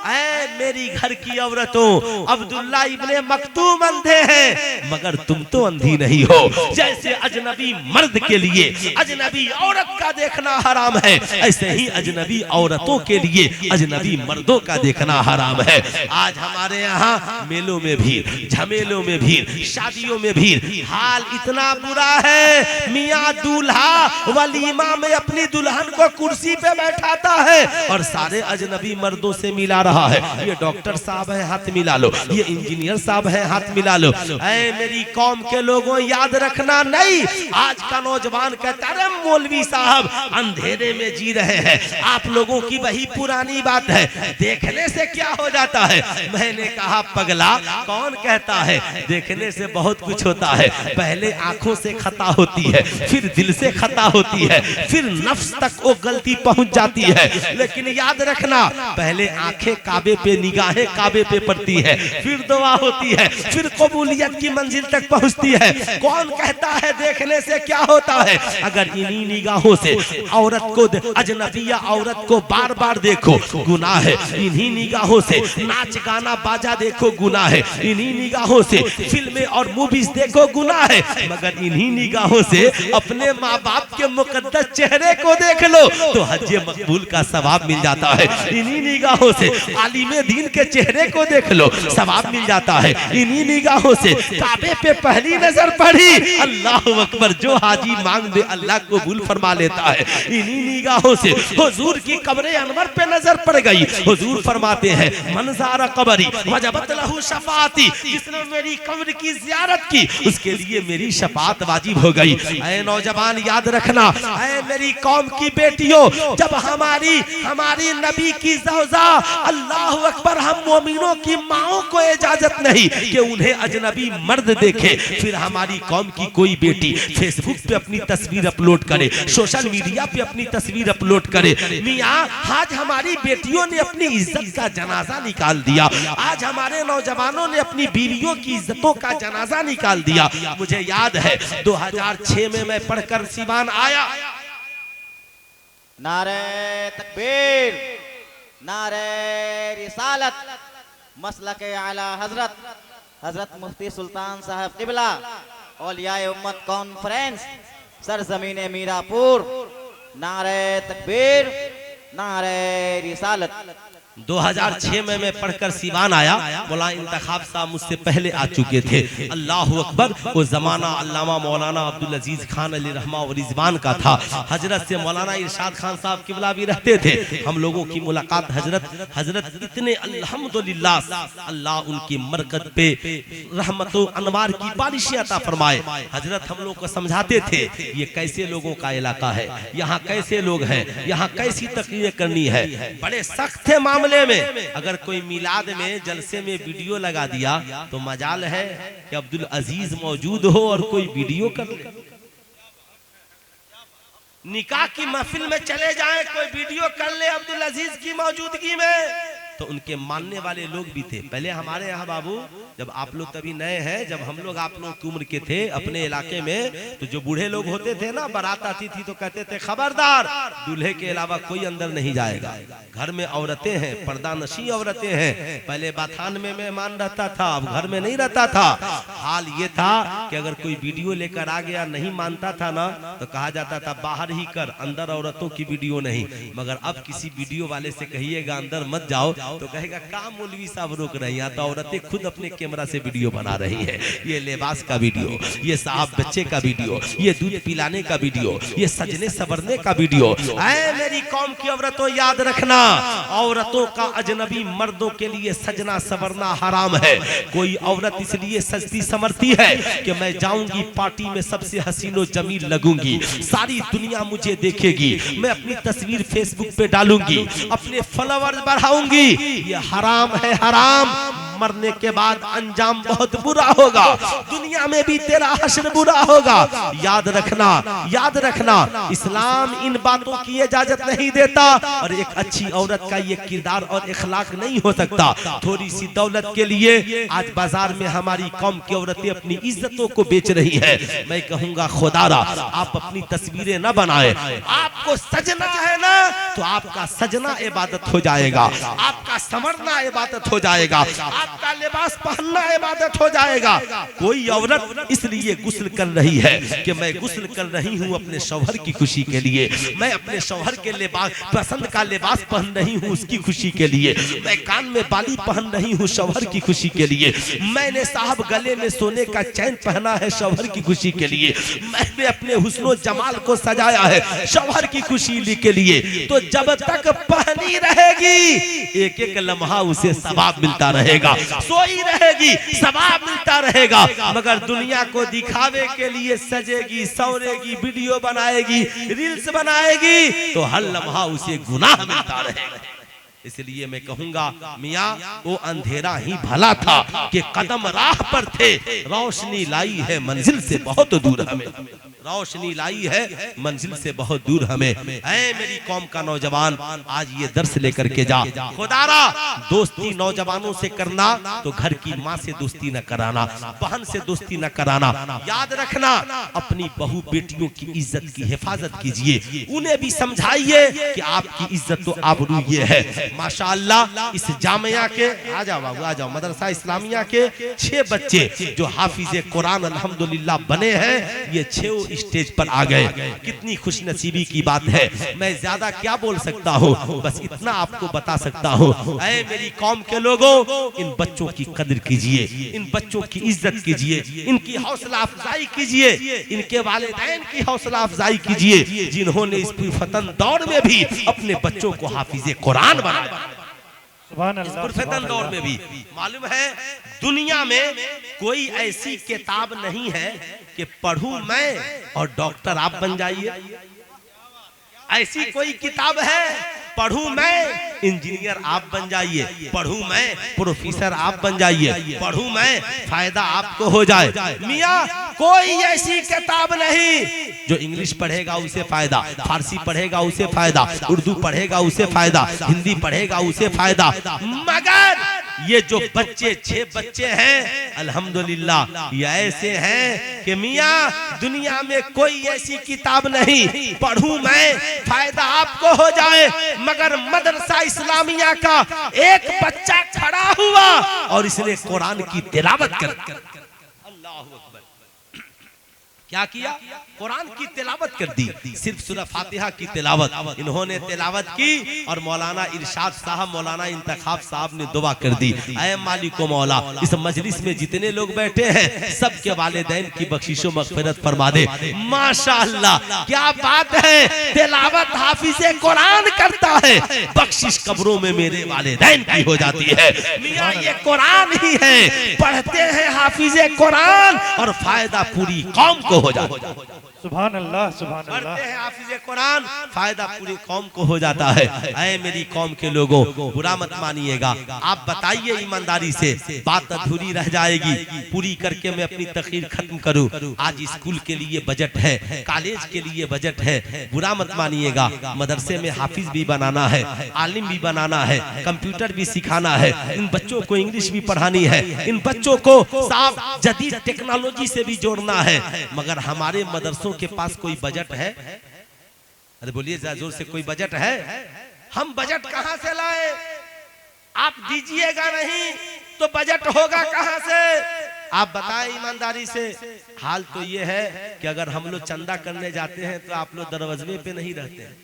ऐ मेरी घर की औरतों, अब्दुल्ला इब्ने मक्तूम अंधे हैं, मगर तुम तो अंधी नहीं हो। जैसे अजनबी मर्द के लिए अजनबी औरत का देखना हराम है, ऐसे ही अजनबी औरतों के लिए अजनबी मर्दों का देखना हराम है। आज हमारे यहाँ मेलों में भीड़, झमेलों में भीड़, शादियों में भीड़, हाल इतना बुरा है, मियाँ दूल्हा वलीमा में अपनी दुल्हन को कुर्सी पे बैठाता है और सारे अजनबी मर्दों से मिला रहा रहा है, ये डॉक्टर साहब है हाथ मिला लो, ये इंजीनियर साहब है हाथ मिला लो। ऐ मेरी कौम के लोगों याद रखना, नहीं आज का नौजवान कहता है मौलवी साहब अंधेरे में जी रहे हैं, आप लोगों की वही पुरानी बात है, देखने से क्या हो जाता है। मैंने कहा पगला कौन कहता है देखने से बहुत कुछ होता है, पहले आंखों से खता होती है, फिर दिल से खता होती है, फिर नफ्स तक वो गलती पहुंच जाती है। लेकिन याद रखना पहले आंखें काबे पे, निगाहें काबे पे पड़ती है, फिर दुआ होती है, फिर कबूलियत की मंजिल तक पहुंचती है। कौन कहता है देखने से क्या होता है। अगर इन्हीं निगाहों से औरत को, अजनबिया औरत को बार बार देखो गुनाह है, इन्हीं निगाहों से नाच गाना बाजा देखो गुनाह है, इन्हीं निगाहों से फिल्में और मूवीज देखो गुनाह है, मगर इन्हीं निगाहों से अपने माँ बाप के मुकद्दस चेहरे को देख लो तो हज मकबूल का सवाब मिल जाता है। इन्हीं निगाहों से आलिमे दीन के चेहरे को देख लो सवाब मिल जाता है। इन्हीं निगाहों से काबे पे पहली नजर पड़ी, अल्लाह अकबर, जो हाजी मांग दे अल्लाह कबूल फरमा लेता है। इन्हीं निगाहों से हुजूर की कब्र अनवर पे नजर पड़ गई, हुजूर फरमाते हैं मंज़ारा कब्री वजबत लहू शफाअती, जिसने मेरी कब्र की ज़ियारत की उसके लिए मेरी शफाअत वाजिब हो गई। ऐ नौजवान याद रखना, ऐ मेरी कौम की बेटियों, जब हमारी नबी की ज़ौजा, अल्लाह अकबर, हम मोमिनों की माओं को इजाजत नहीं कि उन्हें अजनबी मर्द देखे, फिर हमारी कौम की कोई बेटी फेसबुक पे अपनी तस्वीर अपलोड करे, सोशल मीडिया पे अपनी तस्वीर अपलोड करे। मियां आज हमारी बेटियों ने अपनी इज्जत का जनाजा निकाल दिया, आज हमारे नौजवानों ने अपनी बीवियों की इज्जतों का जनाजा निकाल दिया। मुझे याद है 2006 में मैं पढ़कर सिवान आया, नारे तकबीर, नारे रिसालत, मसलके आला हजरत हजरत मुफ्ती सुल्तान साहब किबला औलियाए उम्मत कॉन्फ्रेंस सरजमीने मीरापुर, नारे तकबीर, नारे रिसालत। 2006 में मैं पढ़कर सिवान आया, मौलाना इंतखाब साहब मुझसे पहले आ चुके थे। अल्लाह अकबर, वो जमाना अल्लामा मौलाना अब्दुल अजीज खान अली रहमा व रिजवान का था। हजरत से मौलाना इरशाद खान साहब किबला भी रहते थे। हम लोगों की मुलाकात हजरत इतने अल्हम्दुलिल्लाह, अल्लाह उनकी मरकत पे रहमत व अनवार की बारिशें अता फरमाए। हजरत हम लोग को समझाते थे ये कैसे लोगों का इलाका है, यहाँ कैसे लोग हैं, यहाँ कैसी तकरीरें करनी है। बड़े सख्त थे मामले में। अगर कोई मिलाद में जलसे में वीडियो लगा दिया तो मजाल है कि अब्दुल अजीज मौजूद हो और कोई वीडियो कर ले। निकाह की महफिल में चले जाएं, कोई वीडियो कर ले अब्दुल अजीज की मौजूदगी में, तो उनके मानने वाले लोग भी थे। पहले हमारे यहाँ बाबू, जब आप लोग तभी नए हैं, जब हम लोग आप लोग की उम्र के थे अपने इलाके में, तो जो बूढ़े लोग होते थे ना, बारात आती थी तो कहते थे खबरदार दूल्हे के अलावा कोई अंदर नहीं जाएगा। घर में औरतें हैं, पर्दा नशी औरतें हैं। पहले बाथान में मेहमान रहता था, अब घर में नहीं रहता था। हाल ये था कि अगर कोई वीडियो लेकर आ गया, नहीं मानता था ना, तो कहा जाता था बाहर ही कर, अंदर औरतों की वीडियो नहीं। मगर अब किसी वीडियो वाले से कहिएगा अंदर मत जाओ तो कहेगा काम मौलवी साहब रोक रहे हैं, तो औरतें खुद अपने कैमरा से वीडियो बना रही है। ये लिबास का वीडियो, ये साहब बच्चे का वीडियो, ये दूध पिलाने का वीडियो, ये सजने सवरने का वीडियो। ऐ मेरी कौम की औरतों याद रखना, औरतों का अजनबी मर्दों के लिए सजना सवरना हराम है। कोई औरत इसलिए सजती संवरती है कि मैं जाऊंगी पार्टी में सबसे हसीनो जमील लगूंगी, सारी दुनिया मुझे देखेगी, मैं अपनी तस्वीर फेसबुक पे डालूंगी, अपने फॉलोअर्स बढ़ाऊंगी। ये हराम है, हराम। मरने के बाद अंजाम बहुत बुरा होगा, दुनिया में भी तेरा हश्र बुरा होगा। याद रखना, याद रखना, इस्लाम इन बातों की इजाजत नहीं देता और एक अच्छी औरत का ये किरदार और इखलाक नहीं हो सकता। थोड़ी सी दौलत के लिए आज बाजार में हमारी कौम की औरतें अपनी इज्जतों को बेच रही है। मैं कहूंगा खुदारा आप अपनी तस्वीरें न बनाए, आपको सजना है ना तो आपका सजना इबादत हो जाएगा, आपका संवरना इबादत हो जाएगा, आपका लिबास पहनना इबादत हो जाएगा। कोई औरत इसलिए गुस्ल कर रही है कि मैं गुस्ल कर रही हूँ अपने शौहर की खुशी के लिए, मैं अपने शौहर के लिबास पसंद का लिबास पहन रही हूँ उसकी खुशी के लिए, मैं कान में बाली पहन रही हूँ शौहर की खुशी के लिए, मैंने साहब गले में सोने का चैन पहना है शौहर की खुशी के लिए, मैंने अपने हुस्नो जमाल को सजाया है शौहर की खुशी के लिए, तो जब तक पहनी रहेगी एक एक लम्हा उसे सवाब मिलता रहेगा, सोई रहेगी सवाब मिलता रहेगा। मगर दुनिया को दिखावे के लिए सजेगी, सवरेगी, वीडियो बनाएगी, रील्स बनाएगी, तो हर लम्हा उसे गुनाह मिलता रहेगा। इसलिए मैं कहूंगा मियाँ वो अंधेरा ही भला था कि कदम राह पर थे, रोशनी लाई है मंजिल से बहुत दूर हमें, रोशनी लाई है मंजिल से बहुत दूर हमें। ऐ मेरी कौम का नौजवान, आज ये दर्स लेकर के जा, खुदारा दोस्ती नौजवानों से करना तो घर की माँ से दोस्ती न कराना, बहन से दोस्ती न कराना। याद रखना अपनी बहू बेटियों की इज्जत की हिफाजत कीजिए, उन्हें भी समझाइए कि आपकी इज्जत तो आबरू ये है। माशाअल्लाह इस जामिया के आ जाओ बाबू आ जाओ, मदरसा इस्लामिया के 6 बच्चे जो हाफिज कुरान अल्हम्दुलिल्लाह बने हैं, ये 6 स्टेज पर आ गए। कितनी खुशनसीबी की बात है। मैं ज्यादा क्या बोल सकता हूँ, बस इतना आपको बता सकता हूँ। ऐ मेरी कौम के लोगों, इन बच्चों की कदर कीजिए, इन बच्चों की इज्जत कीजिए, इनकी हौसला अफजाई कीजिए, इनके वालिदैन की हौसला अफजाई कीजिए, जिन्होंने इस फतन दौर में भी अपने बच्चों को हाफिज कुरान बनाया। फतन दौर में भी मालूम है दुनिया में कोई ऐसी किताब नहीं है कि पढ़ूं मैं और डॉक्टर आप बन जाइए। ऐसी कोई किताब है पढ़ूं मैं इंजीनियर आप बन जाइए, पढ़ूं मैं प्रोफेसर आप बन जाइए, पढ़ूं मैं फायदा आपको हो जाए। मियाँ कोई ऐसी किताब नहीं जो इंग्लिश पढ़ेगा उसे फायदा, फारसी पढ़ेगा उसे फायदा, उर्दू पढ़ेगा उसे फायदा, हिंदी पढ़ेगा उसे फायदा। मगर ये जो बच्चे 6 बच्चे हैं अल्हम्दुलिल्लाह ये ऐसे हैं कि मियाँ दुनिया में कोई ऐसी किताब नहीं पढ़ूं मैं फायदा आपको हो जाए, मगर मदरसा इस्लामिया का एक बच्चा खड़ा हुआ और इसने कुरान की तिलावत कर, अल्लाह अकबर, क्या किया? कुरान की तिलावत कर दी। सिर्फ सूरह फातिहा की तिलावत इन्होंने तिलावत की और मौलाना इरशाद साहब, मौलाना इंतखाब साहब ने दुआ कर दी, ऐ मालिको मौला इस मजलिस में जितने लोग बैठे हैं सबके वालिदैन की बख्शिशो मगफिरत फरमा दे। माशाअल्लाह क्या बात है, तिलावत हाफिज़े कुरान करता है, बख्शिश कब्रों में मेरे वालिदैन की हो जाती है। मियां ये कुरान ही है, पढ़ते हैं हाफिज़े कुरान और फायदा पूरी कौम को हो जाता है। सुभान अल्लाह, सुभान अल्लाह। पढ़ते हैं हाफिज़े कुरान, फायदा पूरी कौम को हो जाता है। ऐ मेरी कौम के लोगों बुरा मत मानिएगा, आप बताइए ईमानदारी से, बात अधूरी रह जाएगी, पूरी करके मैं अपनी तकरीर खत्म करूं। आज स्कूल के लिए बजट है, कॉलेज के लिए बजट है, बुरा मत मानिएगा। मदरसे में हाफिज भी बनाना है, आलिम भी बनाना है, कंप्यूटर भी सिखाना है, इन बच्चों को इंग्लिश भी पढ़ानी है, इन बच्चों को साफ जदीद टेक्नोलॉजी से भी जोड़ना है। मगर हमारे मदरसों के पास कोई बजट है? अरे बोलिए जोर से, कोई बजट है? हम बजट कहां से लाए? आप दीजिएगा नहीं तो बजट होगा कहां से? आप बताएं ईमानदारी से। हाल तो ये है कि अगर हम लोग चंदा करने जाते हैं तो आप लोग दरवाजे पे नहीं रहते हैं।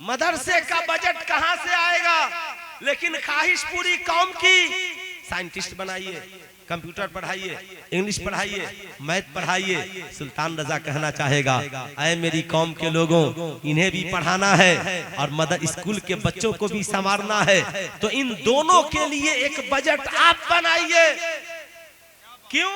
मदरसे का बजट कहां से आएगा? लेकिन ख्वाहिश पूरी कौम की, साइंटिस्ट बनाइए, कंप्यूटर पढ़ाइए, इंग्लिश पढ़ाइए, मैथ पढ़ाइए। सुल्तान रजा कहना चाहेगा, ऐ मेरी कौम के लोगों इन्हें भी पढ़ाना है और मदर स्कूल के बच्चों को भी संवारना है, तो इन दोनों के लिए एक बजट आप बनाइए। क्यों?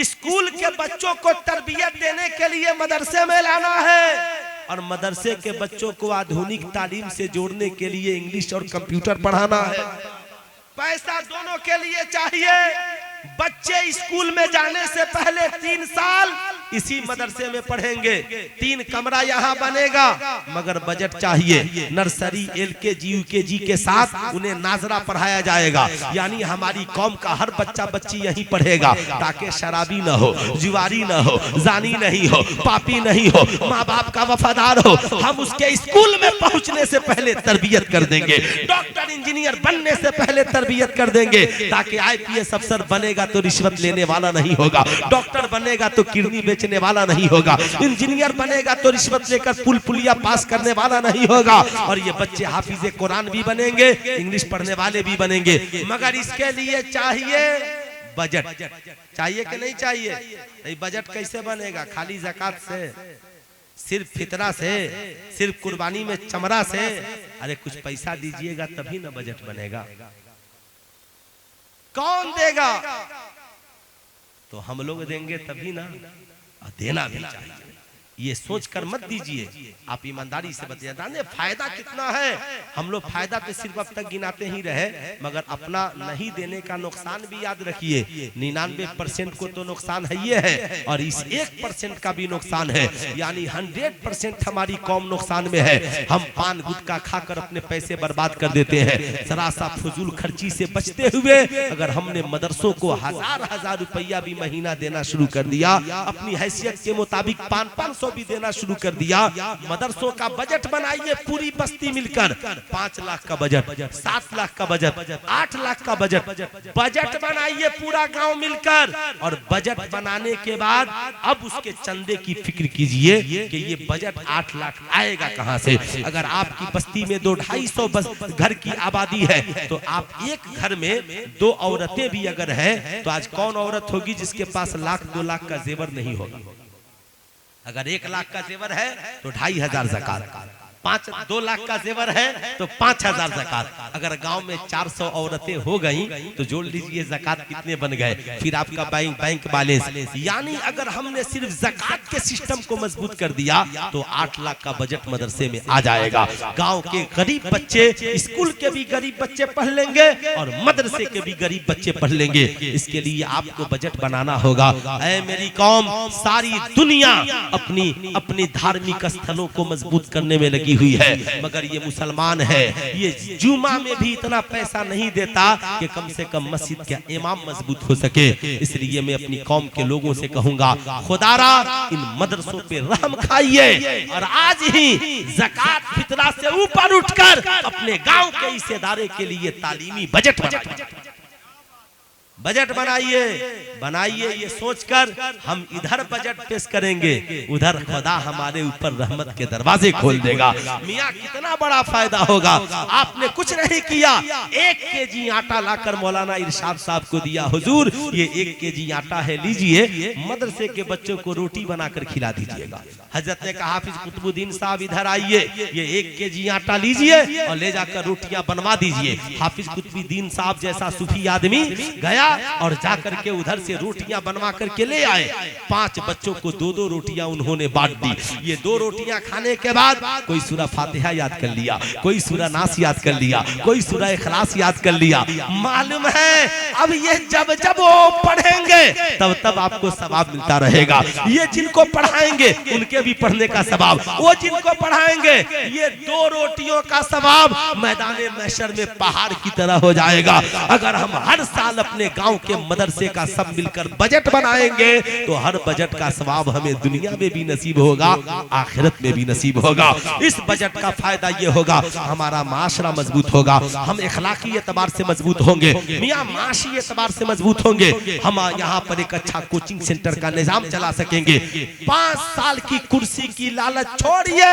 स्कूल के बच्चों को तरबियत देने के लिए मदरसे में लाना है और मदरसे के बच्चों को आधुनिक तालीम से जोड़ने के लिए इंग्लिश और कंप्यूटर पढ़ाना है। पैसा दोनों के लिए चाहिए। बच्चे स्कूल में जाने से पहले 3 साल इसी मदरसे में पढ़ेंगे, 3 कमरा यहाँ बनेगा, मगर बजट चाहिए। नर्सरी LKG UKG के साथ उन्हें नाजरा पढ़ाया जाएगा, यानी हमारी कौम का हर बच्चा बच्ची यहीं पढ़ेगा, ताकि शराबी न हो, जुआरी न हो, जानी नहीं हो, पापी नहीं हो, माँ बाप का वफादार हो। हम उसके स्कूल में पहुँचने से पहले तरबियत कर देंगे, डॉक्टर इंजीनियर बनने से पहले तरबियत कर देंगे, ताकि IPS अफसर बनेगा तो रिश्वत लेने वाला नहीं होगा, डॉक्टर बनेगा तो किडनी बेचने वाला नहीं होगा, इंजीनियर बनेगा तो रिश्वत लेकर पुल पुलिया पास करने वाला नहीं होगा। और ये बच्चे हाफिज़े कुरान भी बनेंगे, इंग्लिश पढ़ने वाले भी बनेंगे, मगर इसके लिए चाहिए बजट चाहिए कि नहीं चाहिए? ये बजट कैसे बनेगा? खाली ज़कात से, सिर्फ फितरा से, सिर्फ कुर्बानी में चमड़ा से? अरे कुछ पैसा दीजिएगा तभी ना बजट बनेगा। कौन देगा? तो हम लोग देंगे तभी ना, और देना भी चाहिए। ये सोचकर मत दीजिए, आप ईमानदारी से बताइए जाने फायदा कितना है। हम लोग फायदा तो सिर्फ अब तक गिनाते ही रहे, मगर अपना नहीं देने का नुकसान भी याद रखिए। 99% को तो नुकसान है ये है, और इस 1% का भी नुकसान है, यानी 100% हमारी कौम नुकसान में है। हम पान गुटखा खाकर अपने पैसे बर्बाद कर देते हैं। सरासा फजूल खर्ची से बचते हुए अगर हमने मदरसों को हजार रुपया भी महीना देना शुरू कर दिया, अपनी हैसियत के मुताबिक 500 भी देना शुरू कर दिया। मदरसों का बजट बनाइए पूरी बस्ती मिलकर, 5 लाख का बजट, 7 लाख का बजट, 8 लाख का बजट बनाइए पूरा गांव मिलकर। और बजट बनाने के बाद अब उसके चंदे की फिक्र कीजिए कि ये बजट 8 लाख आएगा कहां से। अगर आपकी बस्ती में 200-250 घर की आबादी है, तो आप एक घर में 2 औरतें भी अगर है, तो आज कौन औरत होगी जिसके पास 1-2 लाख का जेवर नहीं होगा? अगर 1 लाख का जेवर है तो 2500 ज़कात, 2 लाख का जेवर है तो 5000 ज़कात। अगर गांव में 400 औरतें हो गई तो जोड़ लीजिए ज़कात कितने बन गए। फिर आपका बैंक बैलेंस, यानी अगर हमने सिर्फ ज़कात के सिस्टम को मजबूत कर दिया तो 8 लाख का बजट मदरसे में आ जाएगा। गांव के गरीब बच्चे, स्कूल के भी गरीब बच्चे पढ़ लेंगे और मदरसे के भी गरीब बच्चे पढ़ लेंगे। इसके लिए आपको बजट बनाना होगा। ऐ मेरी कौम, सारी दुनिया अपनी धार्मिक स्थलों को मजबूत करने में लगी हुई है, मगर ये मुसलमान है, ये जुमा में भी इतना पैसा नहीं देता कि कम से कम मस्जिद का इमाम मजबूत हो सके। इसलिए मैं अपनी कौम के लोगों से कहूंगा, खुदारा इन मदरसों पे रहम खाइए और आज ही ज़कात फितरा से ऊपर उठकर अपने गांव के इस इदारे के लिए तालीमी बजट बनाइए। ये सोचकर हम इधर बजट पेश करेंगे, उधर खुदा हमारे ऊपर रहमत के दरवाजे खोल देगा। मियाँ कितना बड़ा फायदा होगा। आपने कुछ नहीं किया, 1 केजी आटा लाकर मौलाना इरशाद साहब को दिया, हुजूर ये 1 केजी आटा है, लीजिए मदरसे के बच्चों को रोटी बनाकर खिला दीजिएगा। हजरत ने कहा, हाफिज कुतुबुद्दीन साहब इधर आइए, ये 1 केजी आटा लीजिए और ले जाकर रोटियां बनवा दीजिए। हाफिज कुतुबुद्दीन साहब जैसा सूफी आदमी गया और जाकर के उधर से रोटियां बनवा करके ले आए। 5 बच्चों को 2-2 रोटियां उन्होंने बांट दी। ये 2 रोटियां खाने के बाद कोई सूरह फातिहा याद कर लिया, कोई सूरह नास याद कर लिया, कोई सूरह इखलास याद कर लिया। मालूम है अब ये जब वो पढ़ेंगे तब आपको सवाब मिलता रहेगा। ये जिनको पढ़ाएंगे उनके भी पढ़ने का सवाब, वो जिनको पढ़ाएंगे ये 2 रोटियों का सवाब मैदान महशर में पहाड़ की तरह हो जाएगा। अगर हम हर साल अपने गांव के मदरसे का सब मिलकर बजट बनाएंगे तो हर बजट का सवाब हमें दुनिया में भी नसीब होगा, आखिरत में भी नसीब होगा। इस बजट का फायदा ये होगा, हमारा माशरा मजबूत होगा, हम इखलाकी एतबार से मजबूत होंगे, मियां माशी एतबार से मजबूत होंगे। हम यहाँ पर एक अच्छा कोचिंग सेंटर का निजाम चला सकेंगे। 5 साल की कुर्सी की लालच छोड़िए,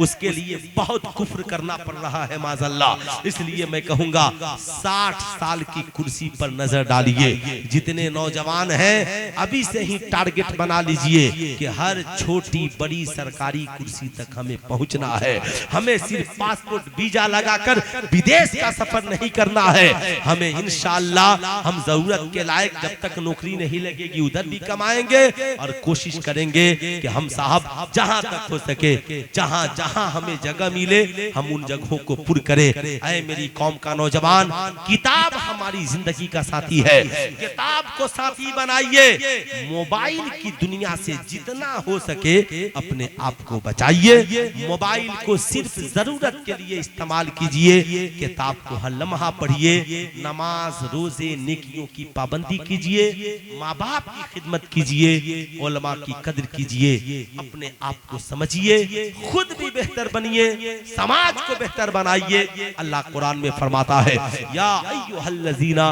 उसके लिए बहुत कुफ्र करना पड़ रहा है माज़अल्लाह। इसलिए मैं कहूंगा 60 साल की कुर्सी पर नजर डालिए। जितने नौजवान हैं अभी से ही टारगेट बना लीजिए कि हर छोटी बड़ी सरकारी कुर्सी तक हमें पहुंचना है। हमें सिर्फ पासपोर्ट वीजा लगाकर विदेश का सफर नहीं करना है। हमें इंशाअल्लाह हम जरूरत के लायक जब तक नौकरी नहीं लगेगी उधर भी कमाएंगे और कोशिश करेंगे कि हम साहब जहां तक हो सके, जहां हमें जगह मिले हम उन जगहों को पुर करें। ऐ मेरी कौम का नौजवान, किताब हमारी जिंदगी का साथी है, किताब को साथी बनाइए। मोबाइल की दुनिया से जितना हो सके अपने आप को बचाइए। मोबाइल को सिर्फ जरूरत के लिए इस्तेमाल कीजिए। किताब को हर लम्हा पढ़िए। नमाज रोजे नेकियों की पाबंदी कीजिए। माँ बाप की खिदमत कीजिए। उलमा की कदर कीजिए। अपने आप को समझिए, खुद भी भी बेहतर बनिए, समाज को बेहतर बनाइए। अल्लाह कुरान में फरमाता है, या अय्युहल्लज़ीना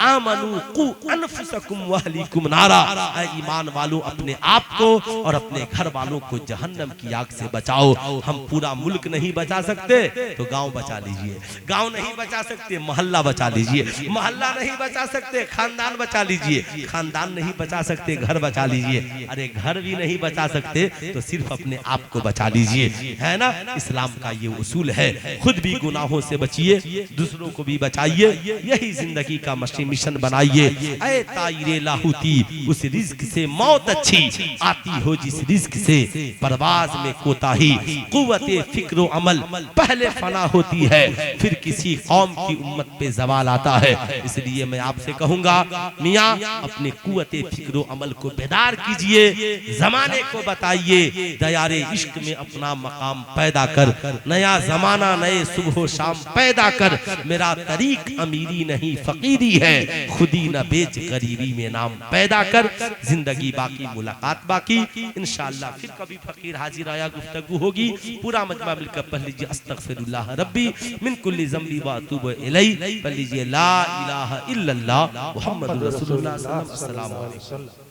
आमनू कू अनफुसकुम व अहलीकुम नारा, ऐ ईमान वालों अपने आप को और अपने घर वालों को जहन्नम की आग से बचाओ। हम पूरा मुल्क नहीं बचा सकते तो गांव बचा लीजिए, गांव नहीं बचा सकते मोहल्ला बचा लीजिए, मोहल्ला नहीं बचा सकते खानदान बचा लीजिए, खानदान नहीं बचा सकते घर बचा लीजिए, अरे घर भी नहीं बचा सकते तो सिर्फ अपने आप को बचा लीजिए, है ना। इस्लाम का ये उसूल है, खुद भी गुनाहों से बचिए, दूसरों को भी बचाइए, यही जिंदगी का मिशन बनाइए। ऐ ताइरे लाहूती, उस रिज्क से मौत अच्छी आती हो जिस रिज्क से परवाज में कोताही, कुव्वते फिक्र अमल पहले फना होती है, फिर किसी कौम की उम्मत पे जवाल आता है। इसलिए मैं आपसे कहूंगा मियाँ अपने कुव्वते फिक्र अमल को बेदार कीजिए, जमाने को बताइए, दयारे इश्क में अपना मकाम पैदा कर, नया जमाना नए सुबह शाम पैदा कर, मेरा तरीक अमीरी नहीं फकीरी है, खुदी न बेच गरीबी में नाम पैदा कर। जिंदगी बाकी मुलाकात बाकी, इंशाअल्लाह फिर कभी फकीर हाजिर आया गुफ्तगू होगी। पूरा मजमा मिलकर पढ़ लीजिए अस्तगफिरुल्लाह रब्बी मिन कुल्ली ज़ंबी व अतूबु इलैहि, पढ़ लीजिए ला इलाहा इल्लल्लाह मुहम्मदुर रसूलुल्लाह सल्लल्लाहु अलैहि वसल्लम।